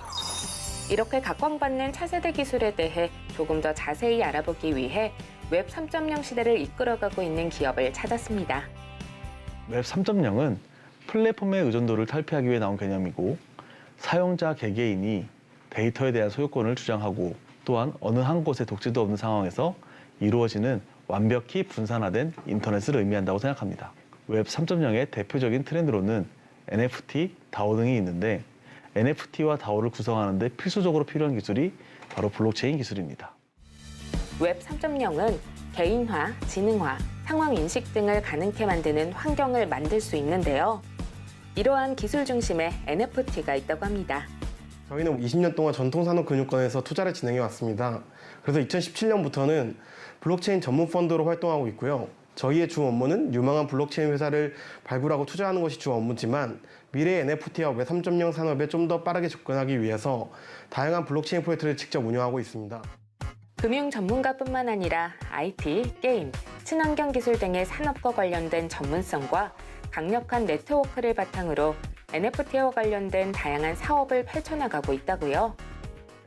이렇게 각광받는 차세대 기술에 대해 조금 더 자세히 알아보기 위해 웹 3.0 시대를 이끌어가고 있는 기업을 찾았습니다. 웹 3.0은 플랫폼의 의존도를 탈피하기 위해 나온 개념이고 사용자 개개인이 데이터에 대한 소유권을 주장하고 또한 어느 한 곳에 독재도 없는 상황에서 이루어지는 완벽히 분산화된 인터넷을 의미한다고 생각합니다. 웹 3.0의 대표적인 트렌드로는 NFT, DAO 등이 있는데 NFT와 DAO를 구성하는 데 필수적으로 필요한 기술이 바로 블록체인 기술입니다. 웹 3.0은 개인화, 지능화, 상황인식 등을 가능케 만드는 환경을 만들 수 있는데요. 이러한 기술 중심에 NFT가 있다고 합니다. 저희는 20년 동안 전통산업금융권에서 투자를 진행해 왔습니다. 그래서 2017년부터는 블록체인 전문 펀드로 활동하고 있고요. 저희의 주 업무는 유망한 블록체인 회사를 발굴하고 투자하는 것이 주 업무지만 미래의 NFT와 웹 3.0 산업에 좀 더 빠르게 접근하기 위해서 다양한 블록체인 프로젝트를 직접 운영하고 있습니다. 금융 전문가뿐만 아니라 IT, 게임, 친환경 기술 등의 산업과 관련된 전문성과 강력한 네트워크를 바탕으로 NFT와 관련된 다양한 사업을 펼쳐나가고 있다고요.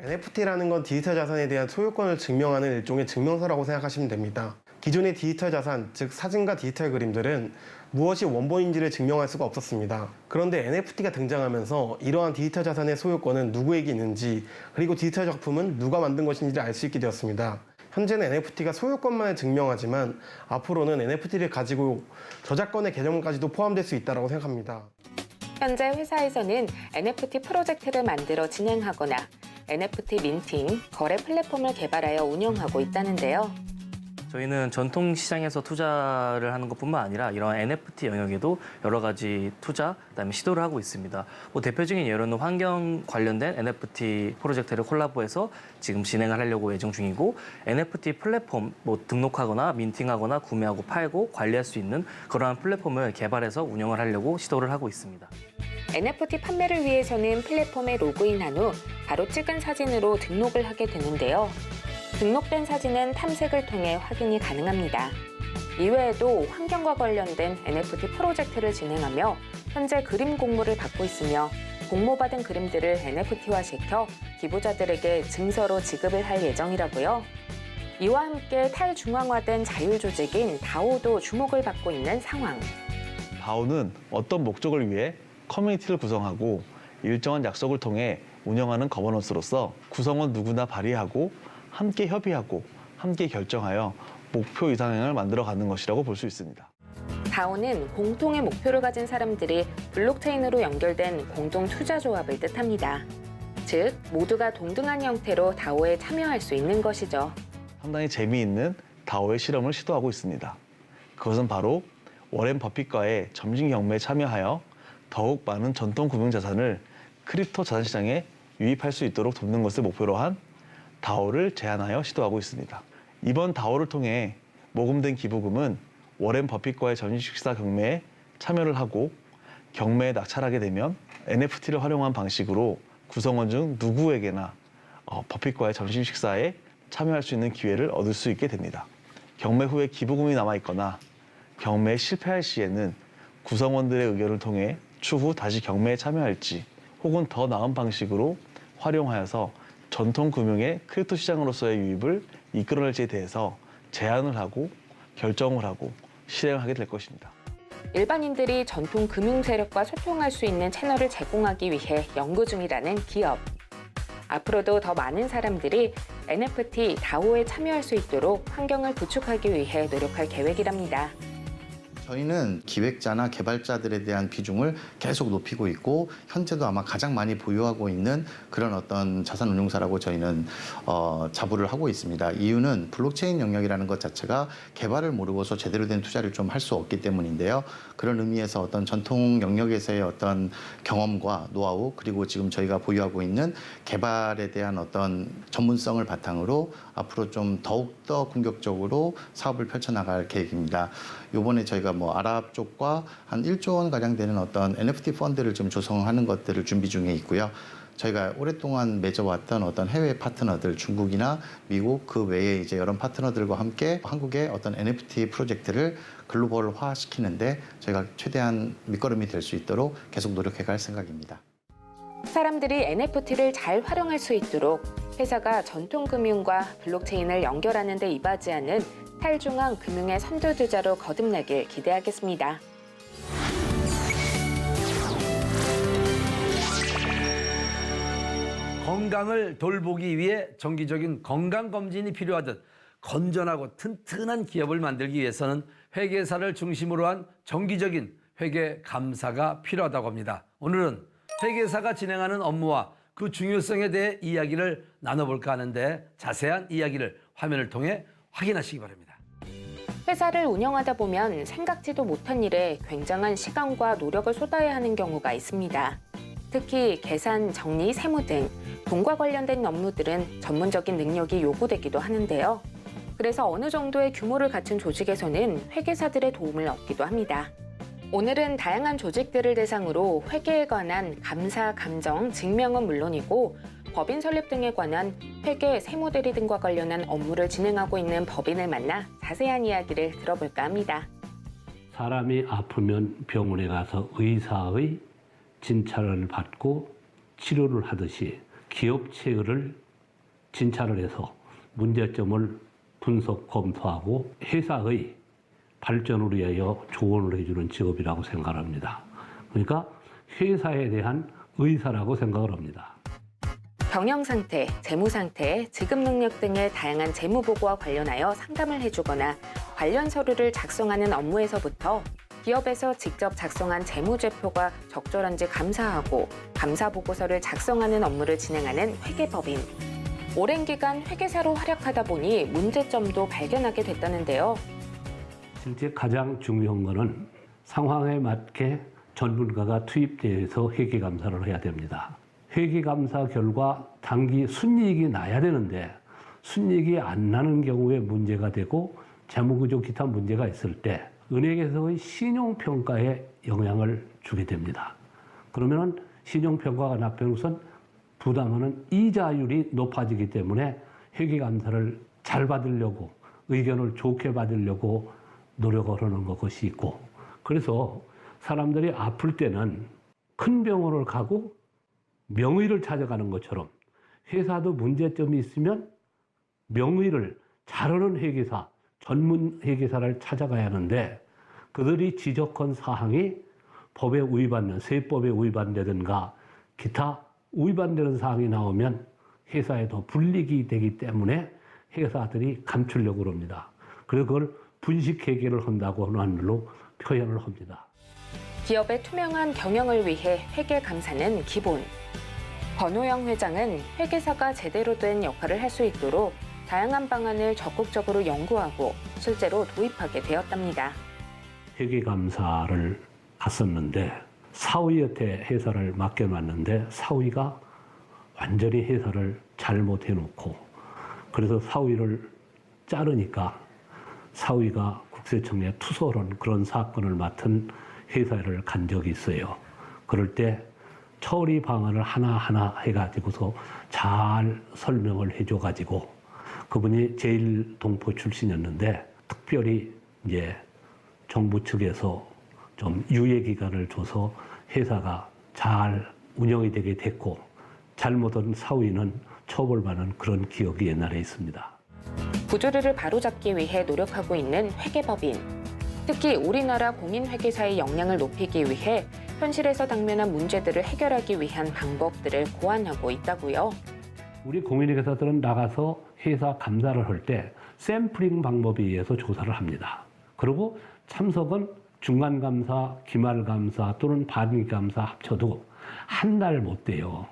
NFT라는 건 디지털 자산에 대한 소유권을 증명하는 일종의 증명서라고 생각하시면 됩니다. 기존의 디지털 자산, 즉 사진과 디지털 그림들은 무엇이 원본인지를 증명할 수가 없었습니다. 그런데 NFT가 등장하면서 이러한 디지털 자산의 소유권은 누구에게 있는지, 그리고 디지털 작품은 누가 만든 것인지를 알 수 있게 되었습니다. 현재는 NFT가 소유권만을 증명하지만 앞으로는 NFT를 가지고 저작권의 개념까지도 포함될 수 있다고 생각합니다. 현재 회사에서는 NFT 프로젝트를 만들어 진행하거나 NFT 민팅, 거래 플랫폼을 개발하여 운영하고 있다는데요. 저희는 전통 시장에서 투자를 하는 것뿐만 아니라 이런 NFT 영역에도 여러 가지 투자, 그다음에 시도를 하고 있습니다. 대표적인 예로는 환경 관련된 NFT 프로젝트를 콜라보해서 지금 진행을 하려고 예정 중이고, NFT 플랫폼 등록하거나 민팅하거나 구매하고 팔고 관리할 수 있는 그러한 플랫폼을 개발해서 운영을 하려고 시도를 하고 있습니다. NFT 판매를 위해서는 플랫폼에 로그인한 후 바로 찍은 사진으로 등록을 하게 되는데요. 등록된 사진은 탐색을 통해 확인이 가능합니다. 이외에도 환경과 관련된 NFT 프로젝트를 진행하며 현재 그림 공모를 받고 있으며 공모받은 그림들을 NFT화시켜 기부자들에게 증서로 지급을 할 예정이라고요. 이와 함께 탈중앙화된 자율조직인 다오도 주목을 받고 있는 상황. 다오는 어떤 목적을 위해 커뮤니티를 구성하고 일정한 약속을 통해 운영하는 거버넌스로서 구성원 누구나 발의하고 함께 협의하고 함께 결정하여 목표 이상향을 만들어가는 것이라고 볼 수 있습니다. 다오는 공통의 목표를 가진 사람들이 블록체인으로 연결된 공동 투자 조합을 뜻합니다. 즉, 모두가 동등한 형태로 다오에 참여할 수 있는 것이죠. 상당히 재미있는 다오의 실험을 시도하고 있습니다. 그것은 바로 워렌 버핏과의 점심 경매에 참여하여 더욱 많은 전통 금융자산을 크립토 자산시장에 유입할 수 있도록 돕는 것을 목표로 한 다오를 제안하여 시도하고 있습니다. 이번 다오를 통해 모금된 기부금은 워렌 버핏과의 점심식사 경매에 참여를 하고 경매에 낙찰하게 되면 NFT를 활용한 방식으로 구성원 중 누구에게나 버핏과의 점심식사에 참여할 수 있는 기회를 얻을 수 있게 됩니다. 경매 후에 기부금이 남아있거나 경매에 실패할 시에는 구성원들의 의견을 통해 추후 다시 경매에 참여할지 혹은 더 나은 방식으로 활용하여서 전통 금융의 크립토 시장으로서의 유입을 이끌어낼지에 대해서 제안을 하고 결정을 하고 실행하게 될 것입니다. 일반인들이 전통 금융 세력과 소통할 수 있는 채널을 제공하기 위해 연구 중이라는 기업. 앞으로도 더 많은 사람들이 NFT 다오에 참여할 수 있도록 환경을 구축하기 위해 노력할 계획이랍니다. 저희는 기획자나 개발자들에 대한 비중을 계속 높이고 있고 현재도 아마 가장 많이 보유하고 있는 그런 어떤 자산운용사라고 저희는 자부를 하고 있습니다. 이유는 블록체인 영역이라는 것 자체가 개발을 모르고서 제대로 된 투자를 좀 할 수 없기 때문인데요. 그런 의미에서 어떤 전통 영역에서의 어떤 경험과 노하우, 그리고 지금 저희가 보유하고 있는 개발에 대한 어떤 전문성을 바탕으로 앞으로 좀 더욱더 공격적으로 사업을 펼쳐나갈 계획입니다. 이번에 저희가 아랍 쪽과 한 1조 원 가량 되는 어떤 NFT 펀드를 좀 조성하는 것들을 준비 중에 있고요. 저희가 오랫동안 맺어왔던 어떤 해외 파트너들, 중국이나 미국 그 외에 이제 여러 파트너들과 함께 한국의 어떤 NFT 프로젝트를 글로벌화 시키는데 저희가 최대한 밑거름이 될 수 있도록 계속 노력해갈 생각입니다. 사람들이 NFT를 잘 활용할 수 있도록 회사가 전통금융과 블록체인을 연결하는 데 이바지하는 탈중앙 금융의 선두주자로 거듭나길 기대하겠습니다. 건강을 돌보기 위해 정기적인 건강검진이 필요하듯 건전하고 튼튼한 기업을 만들기 위해서는 회계사를 중심으로 한 정기적인 회계 감사가 필요하다고 합니다. 오늘은 회계사가 진행하는 업무와 그 중요성에 대해 이야기를 나눠볼까 하는데 자세한 이야기를 화면을 통해 확인하시기 바랍니다. 회사를 운영하다 보면 생각지도 못한 일에 굉장한 시간과 노력을 쏟아야 하는 경우가 있습니다. 특히 계산, 정리, 세무 등 돈과 관련된 업무들은 전문적인 능력이 요구되기도 하는데요. 그래서 어느 정도의 규모를 갖춘 조직에서는 회계사들의 도움을 얻기도 합니다. 오늘은 다양한 조직들을 대상으로 회계에 관한 감사, 감정, 증명은 물론이고 법인 설립 등에 관한 회계, 세무대리 등과 관련한 업무를 진행하고 있는 법인을 만나 자세한 이야기를 들어볼까 합니다. 사람이 아프면 병원에 가서 의사의 진찰을 받고 치료를 하듯이 기업체를 진찰을 해서 문제점을 분석 검토하고 회사의 발전을 위하여 조언을 해주는 직업이라고 생각합니다. 그러니까 회사에 대한 의사라고 생각을 합니다. 경영 상태, 재무 상태, 지급 능력 등의 다양한 재무 보고와 관련하여 상담을 해주거나 관련 서류를 작성하는 업무에서부터 기업에서 직접 작성한 재무제표가 적절한지 감사하고 감사 보고서를 작성하는 업무를 진행하는 회계법인. 오랜 기간 회계사로 활약하다 보니 문제점도 발견하게 됐다는데요. 실제 가장 중요한 것은 상황에 맞게 전문가가 투입되어서 회계감사를 해야 됩니다. 회계감사 결과 단기 순이익이 나야 되는데 순이익이 안 나는 경우에 문제가 되고 재무구조 기타 문제가 있을 때 은행에서의 신용평가에 영향을 주게 됩니다. 그러면 신용평가가 나쁜 우선 부담하는 이자율이 높아지기 때문에 회계감사를 잘 받으려고 의견을 좋게 받으려고 노력을 하는 것이 있고, 그래서 사람들이 아플 때는 큰 병원을 가고 명의를 찾아가는 것처럼 회사도 문제점이 있으면 명의를 잘하는 회계사, 전문 회계사를 찾아가야 하는데 그들이 지적한 사항이 법에 위반된, 세법에 위반되든가 기타 위반되는 사항이 나오면 회사에 더 불이익이 되기 때문에 회사들이 감추려고 합니다. 그래서 그걸 분식회계를 한다고 하는 말로 표현을 합니다. 기업의 투명한 경영을 위해 회계감사는 기본. 권호영 회장은 회계사가 제대로 된 역할을 할 수 있도록 다양한 방안을 적극적으로 연구하고 실제로 도입하게 되었답니다. 회계감사를 갔었는데 사위한테 회사를 맡겨놨는데 사위가 완전히 회사를 잘못해놓고 그래서 사위를 자르니까 사위가 국세청에 투소한 그런 사건을 맡은 회사를 간 적이 있어요. 그럴 때 처리 방안을 하나하나 해가지고서 잘 설명을 해줘가지고 그분이 제일동포 출신이었는데 특별히 이제 정부 측에서 좀 유예 기간을 줘서 회사가 잘 운영이 되게 됐고 잘못한 사위는 처벌받는 그런 기억이 옛날에 있습니다. 부조리를 바로잡기 위해 노력하고 있는 회계법인. 특히 우리나라 공인회계사의 역량을 높이기 위해 현실에서 당면한 문제들을 해결하기 위한 방법들을 고안하고 있다고요. 우리 공인회계사들은 나가서 회사 감사를 할 때 샘플링 방법에 의해서 조사를 합니다. 그리고 참석은 중간감사, 기말감사 또는 반기감사 합쳐도 한 달 못 돼요.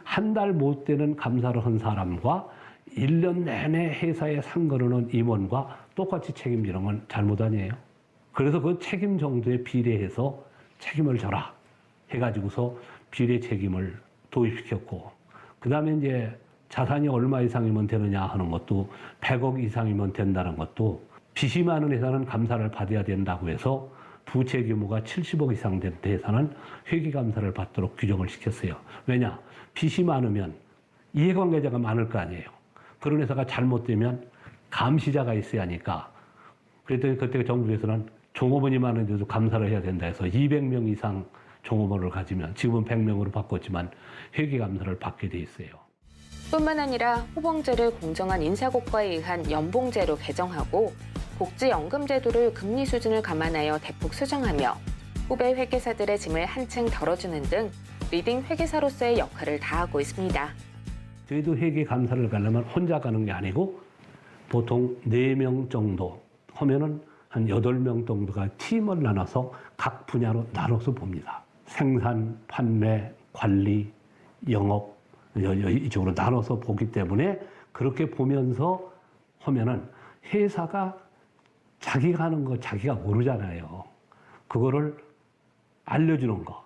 한 달 못 되는 감사를 한 사람과 1년 내내 회사에 상거하는 임원과 똑같이 책임지는 건 잘못 아니에요. 그래서 그 책임 정도에 비례해서 책임을 져라 해가지고서 비례 책임을 도입시켰고, 그 다음에 이제 자산이 얼마 이상이면 되느냐 하는 것도 100억 이상이면 된다는 것도 빚이 많은 회사는 감사를 받아야 된다고 해서 부채 규모가 70억 이상 된 회사는 회계감사를 받도록 규정을 시켰어요. 왜냐? 빚이 많으면 이해관계자가 많을 거 아니에요. 그런 회사가 잘못되면 감시자가 있어야 하니까. 그랬더니 그때 정부에서는 종업원이 많은데도 감사를 해야 된다 해서 200명 이상 종업원을 가지면, 지금은 100명으로 바꿨지만 회계감사를 받게 돼 있어요. 뿐만 아니라 호봉제를 공정한 인사고과에 의한 연봉제로 개정하고 복지연금제도를 금리 수준을 감안하여 대폭 수정하며 후배 회계사들의 짐을 한층 덜어주는 등 리딩 회계사로서의 역할을 다하고 있습니다. 저희도 회계감사를 가려면 혼자 가는 게 아니고 보통 4명 정도 하면은 한 8명 정도가 팀을 나눠서 각 분야로 나눠서 봅니다. 생산, 판매, 관리, 영업 이쪽으로 나눠서 보기 때문에 그렇게 보면서 하면은 회사가 자기가 하는 거 자기가 모르잖아요. 그거를 알려주는 거.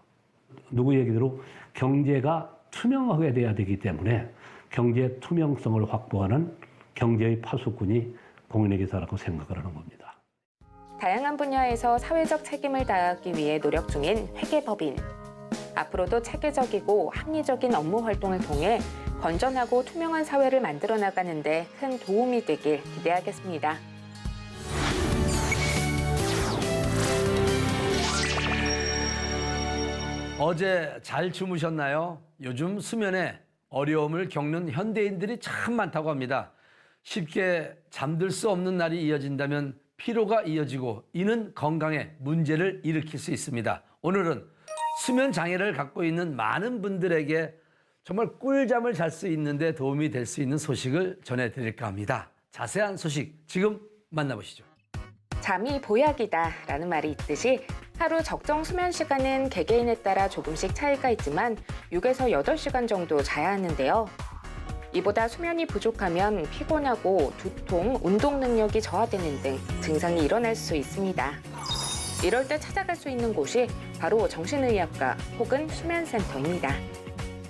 누구 얘기대로 경제가 투명하게 돼야 되기 때문에 경제 투명성을 확보하는 경제의 파수꾼이 공인회계사라고 생각을 하는 겁니다. 다양한 분야에서 사회적 책임을 다하기 위해 노력 중인 회계법인. 앞으로도 체계적이고 합리적인 업무 활동을 통해 건전하고 투명한 사회를 만들어 나가는 데 큰 도움이 되길 기대하겠습니다. 어제 잘 주무셨나요? 요즘 수면에 어려움을 겪는 현대인들이 참 많다고 합니다. 쉽게 잠들 수 없는 날이 이어진다면 피로가 이어지고 이는 건강에 문제를 일으킬 수 있습니다. 오늘은 수면 장애를 갖고 있는 많은 분들에게 정말 꿀잠을 잘 수 있는데 도움이 될 수 있는 소식을 전해드릴까 합니다. 자세한 소식 지금 만나보시죠. 잠이 보약이다라는 말이 있듯이 하루 적정 수면 시간은 개개인에 따라 조금씩 차이가 있지만 6에서 8시간 정도 자야 하는데요. 이보다 수면이 부족하면 피곤하고 두통, 운동 능력이 저하되는 등 증상이 일어날 수 있습니다. 이럴 때 찾아갈 수 있는 곳이 바로 정신의학과 혹은 수면센터입니다.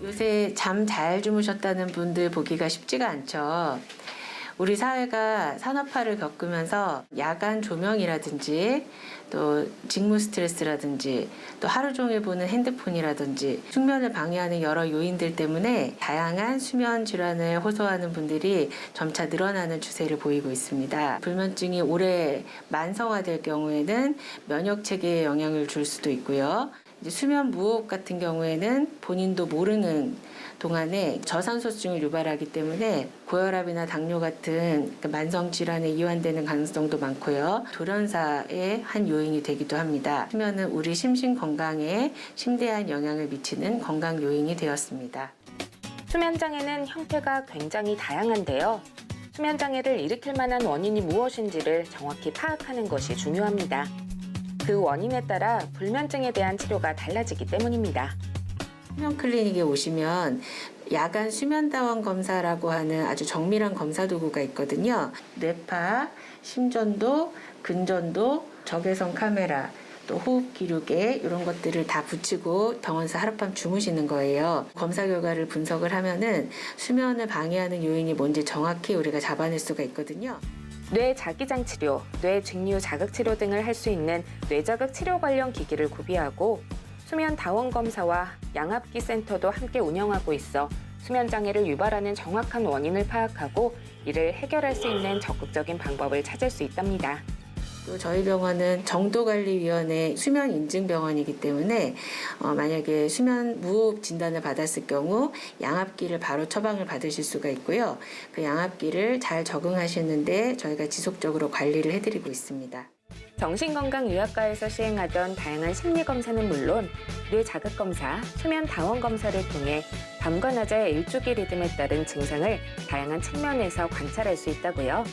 요새 잠 잘 주무셨다는 분들 보기가 쉽지가 않죠. 우리 사회가 산업화를 겪으면서 야간 조명이라든지 또 직무 스트레스라든지 또 하루 종일 보는 핸드폰이라든지 숙면을 방해하는 여러 요인들 때문에 다양한 수면 질환을 호소하는 분들이 점차 늘어나는 추세를 보이고 있습니다. 불면증이 오래 만성화될 경우에는 면역 체계에 영향을 줄 수도 있고요. 이제 수면 무호흡 같은 경우에는 본인도 모르는 동안에 저산소증을 유발하기 때문에 고혈압이나 당뇨 같은 만성 질환에 이완되는 가능성도 많고요. 돌연사의 한 요인이 되기도 합니다. 수면은 우리 심신 건강에 심대한 영향을 미치는 건강 요인이 되었습니다. 수면장애는 형태가 굉장히 다양한데요. 수면장애를 일으킬 만한 원인이 무엇인지를 정확히 파악하는 것이 중요합니다. 그 원인에 따라 불면증에 대한 치료가 달라지기 때문입니다. 수면 클리닉에 오시면 야간 수면다원 검사라고 하는 아주 정밀한 검사 도구가 있거든요. 뇌파, 심전도, 근전도, 적외선 카메라, 또 호흡 기록에 이런 것들을 다 붙이고 병원에서 하룻밤 주무시는 거예요. 검사 결과를 분석을 하면은 수면을 방해하는 요인이 뭔지 정확히 우리가 잡아낼 수가 있거든요. 뇌 자기장 치료, 뇌 직류 자극 치료 등을 할 수 있는 뇌자극 치료 관련 기기를 구비하고 수면 다원 검사와 양압기 센터도 함께 운영하고 있어 수면 장애를 유발하는 정확한 원인을 파악하고 이를 해결할 수 있는 적극적인 방법을 찾을 수 있답니다. 또 저희 병원은 정도관리위원회 수면 인증 병원이기 때문에 만약에 수면 무호흡 진단을 받았을 경우 양압기를 바로 처방을 받으실 수가 있고요. 그 양압기를 잘 적응하시는데 저희가 지속적으로 관리를 해드리고 있습니다. 정신건강의학과에서 시행하던 다양한 심리검사는 물론 뇌 자극검사, 수면 다원 검사를 통해 밤과 낮의 일주기 리듬에 따른 증상을 다양한 측면에서 관찰할 수 있다고요.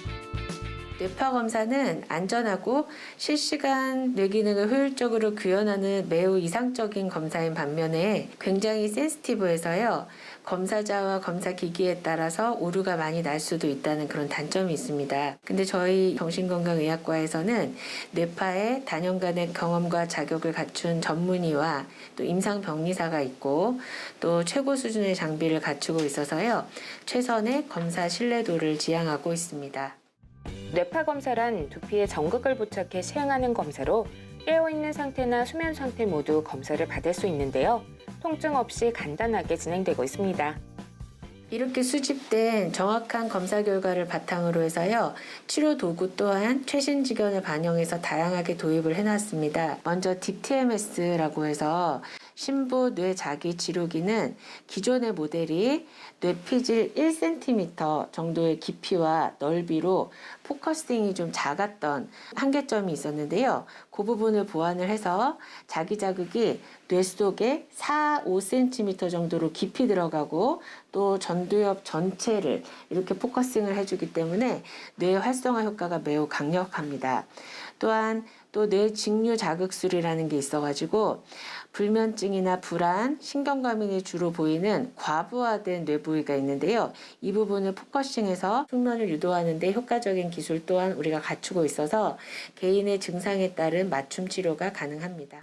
뇌파 검사는 안전하고 실시간 뇌 기능을 효율적으로 구현하는 매우 이상적인 검사인 반면에 굉장히 센시티브해서요. 검사자와 검사 기기에 따라서 오류가 많이 날 수도 있다는 그런 단점이 있습니다. 근데 저희 정신건강의학과에서는 뇌파에 다년간의 경험과 자격을 갖춘 전문의와 또 임상병리사가 있고 또 최고 수준의 장비를 갖추고 있어서요. 최선의 검사 신뢰도를 지향하고 있습니다. 뇌파 검사란 두피에 전극을 부착해 시행하는 검사로 깨어있는 상태나 수면 상태 모두 검사를 받을 수 있는데요. 통증 없이 간단하게 진행되고 있습니다. 이렇게 수집된 정확한 검사 결과를 바탕으로 해서요. 치료 도구 또한 최신 지견을 반영해서 다양하게 도입을 해놨습니다. 먼저 딥TMS라고 해서 심부 뇌 자기 치료기는 기존의 모델이 뇌피질 1cm 정도의 깊이와 넓이로 포커싱이 좀 작았던 한계점이 있었는데요. 그 부분을 보완을 해서 자기 자극이 뇌 속에 4, 5cm 정도로 깊이 들어가고 또 전두엽 전체를 이렇게 포커싱을 해주기 때문에 뇌 활성화 효과가 매우 강력합니다. 또한 또 뇌 직류 자극술이라는 게 있어가지고 불면증이나 불안, 신경과민이 주로 보이는 과부하된 뇌 부위가 있는데요. 이 부분을 포커싱해서 숙면을 유도하는 데 효과적인 기술 또한 우리가 갖추고 있어서 개인의 증상에 따른 맞춤 치료가 가능합니다.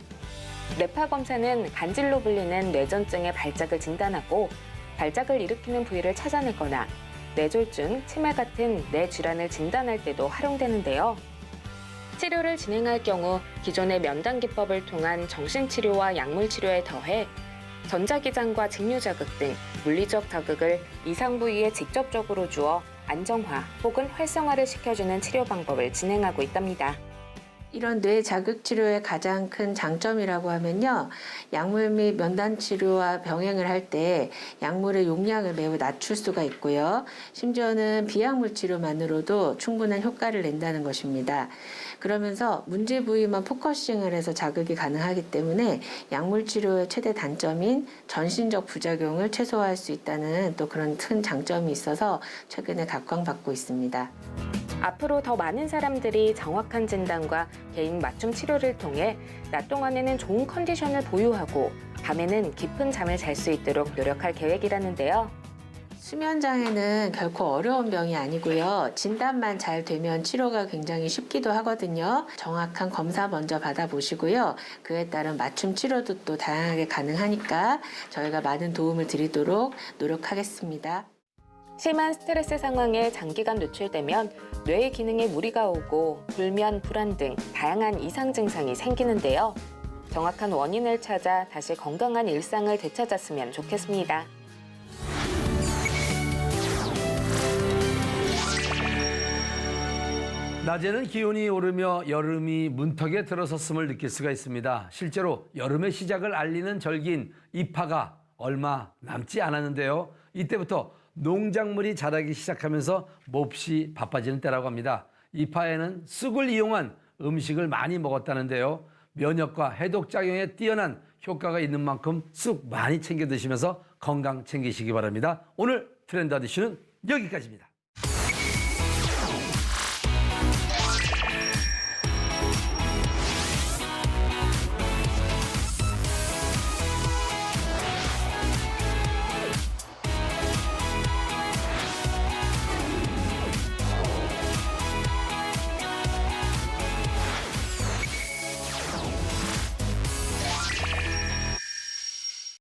뇌파 검사는 간질로 불리는 뇌전증의 발작을 진단하고 발작을 일으키는 부위를 찾아내거나 뇌졸중, 치매 같은 뇌 질환을 진단할 때도 활용되는데요. 치료를 진행할 경우 기존의 면담 기법을 통한 정신치료와 약물치료에 더해 전자기장과 직류자극 등 물리적 자극을 이상 부위에 직접적으로 주어 안정화 혹은 활성화를 시켜주는 치료 방법을 진행하고 있답니다. 이런 뇌 자극 치료의 가장 큰 장점이라고 하면요. 약물 및 면담 치료와 병행을 할 때 약물의 용량을 매우 낮출 수가 있고요. 심지어는 비약물 치료만으로도 충분한 효과를 낸다는 것입니다. 그러면서 문제 부위만 포커싱을 해서 자극이 가능하기 때문에 약물 치료의 최대 단점인 전신적 부작용을 최소화할 수 있다는 또 그런 큰 장점이 있어서 최근에 각광받고 있습니다. 앞으로 더 많은 사람들이 정확한 진단과 개인 맞춤 치료를 통해 낮 동안에는 좋은 컨디션을 보유하고 밤에는 깊은 잠을 잘 수 있도록 노력할 계획이라는데요. 수면장애는 결코 어려운 병이 아니고요. 진단만 잘 되면 치료가 굉장히 쉽기도 하거든요. 정확한 검사 먼저 받아보시고요. 그에 따른 맞춤 치료도 또 다양하게 가능하니까 저희가 많은 도움을 드리도록 노력하겠습니다. 심한 스트레스 상황에 장기간 노출되면 뇌의 기능에 무리가 오고 불면, 불안 등 다양한 이상 증상이 생기는데요. 정확한 원인을 찾아 다시 건강한 일상을 되찾았으면 좋겠습니다. 낮에는 기온이 오르며 여름이 문턱에 들어섰음을 느낄 수가 있습니다. 실제로 여름의 시작을 알리는 절기인 입하가 얼마 남지 않았는데요. 이때부터 농작물이 자라기 시작하면서 몹시 바빠지는 때라고 합니다. 입하에는 쑥을 이용한 음식을 많이 먹었다는데요. 면역과 해독작용에 뛰어난 효과가 있는 만큼 쑥 많이 챙겨 드시면서 건강 챙기시기 바랍니다. 오늘 트렌드 아디쇼는 여기까지입니다.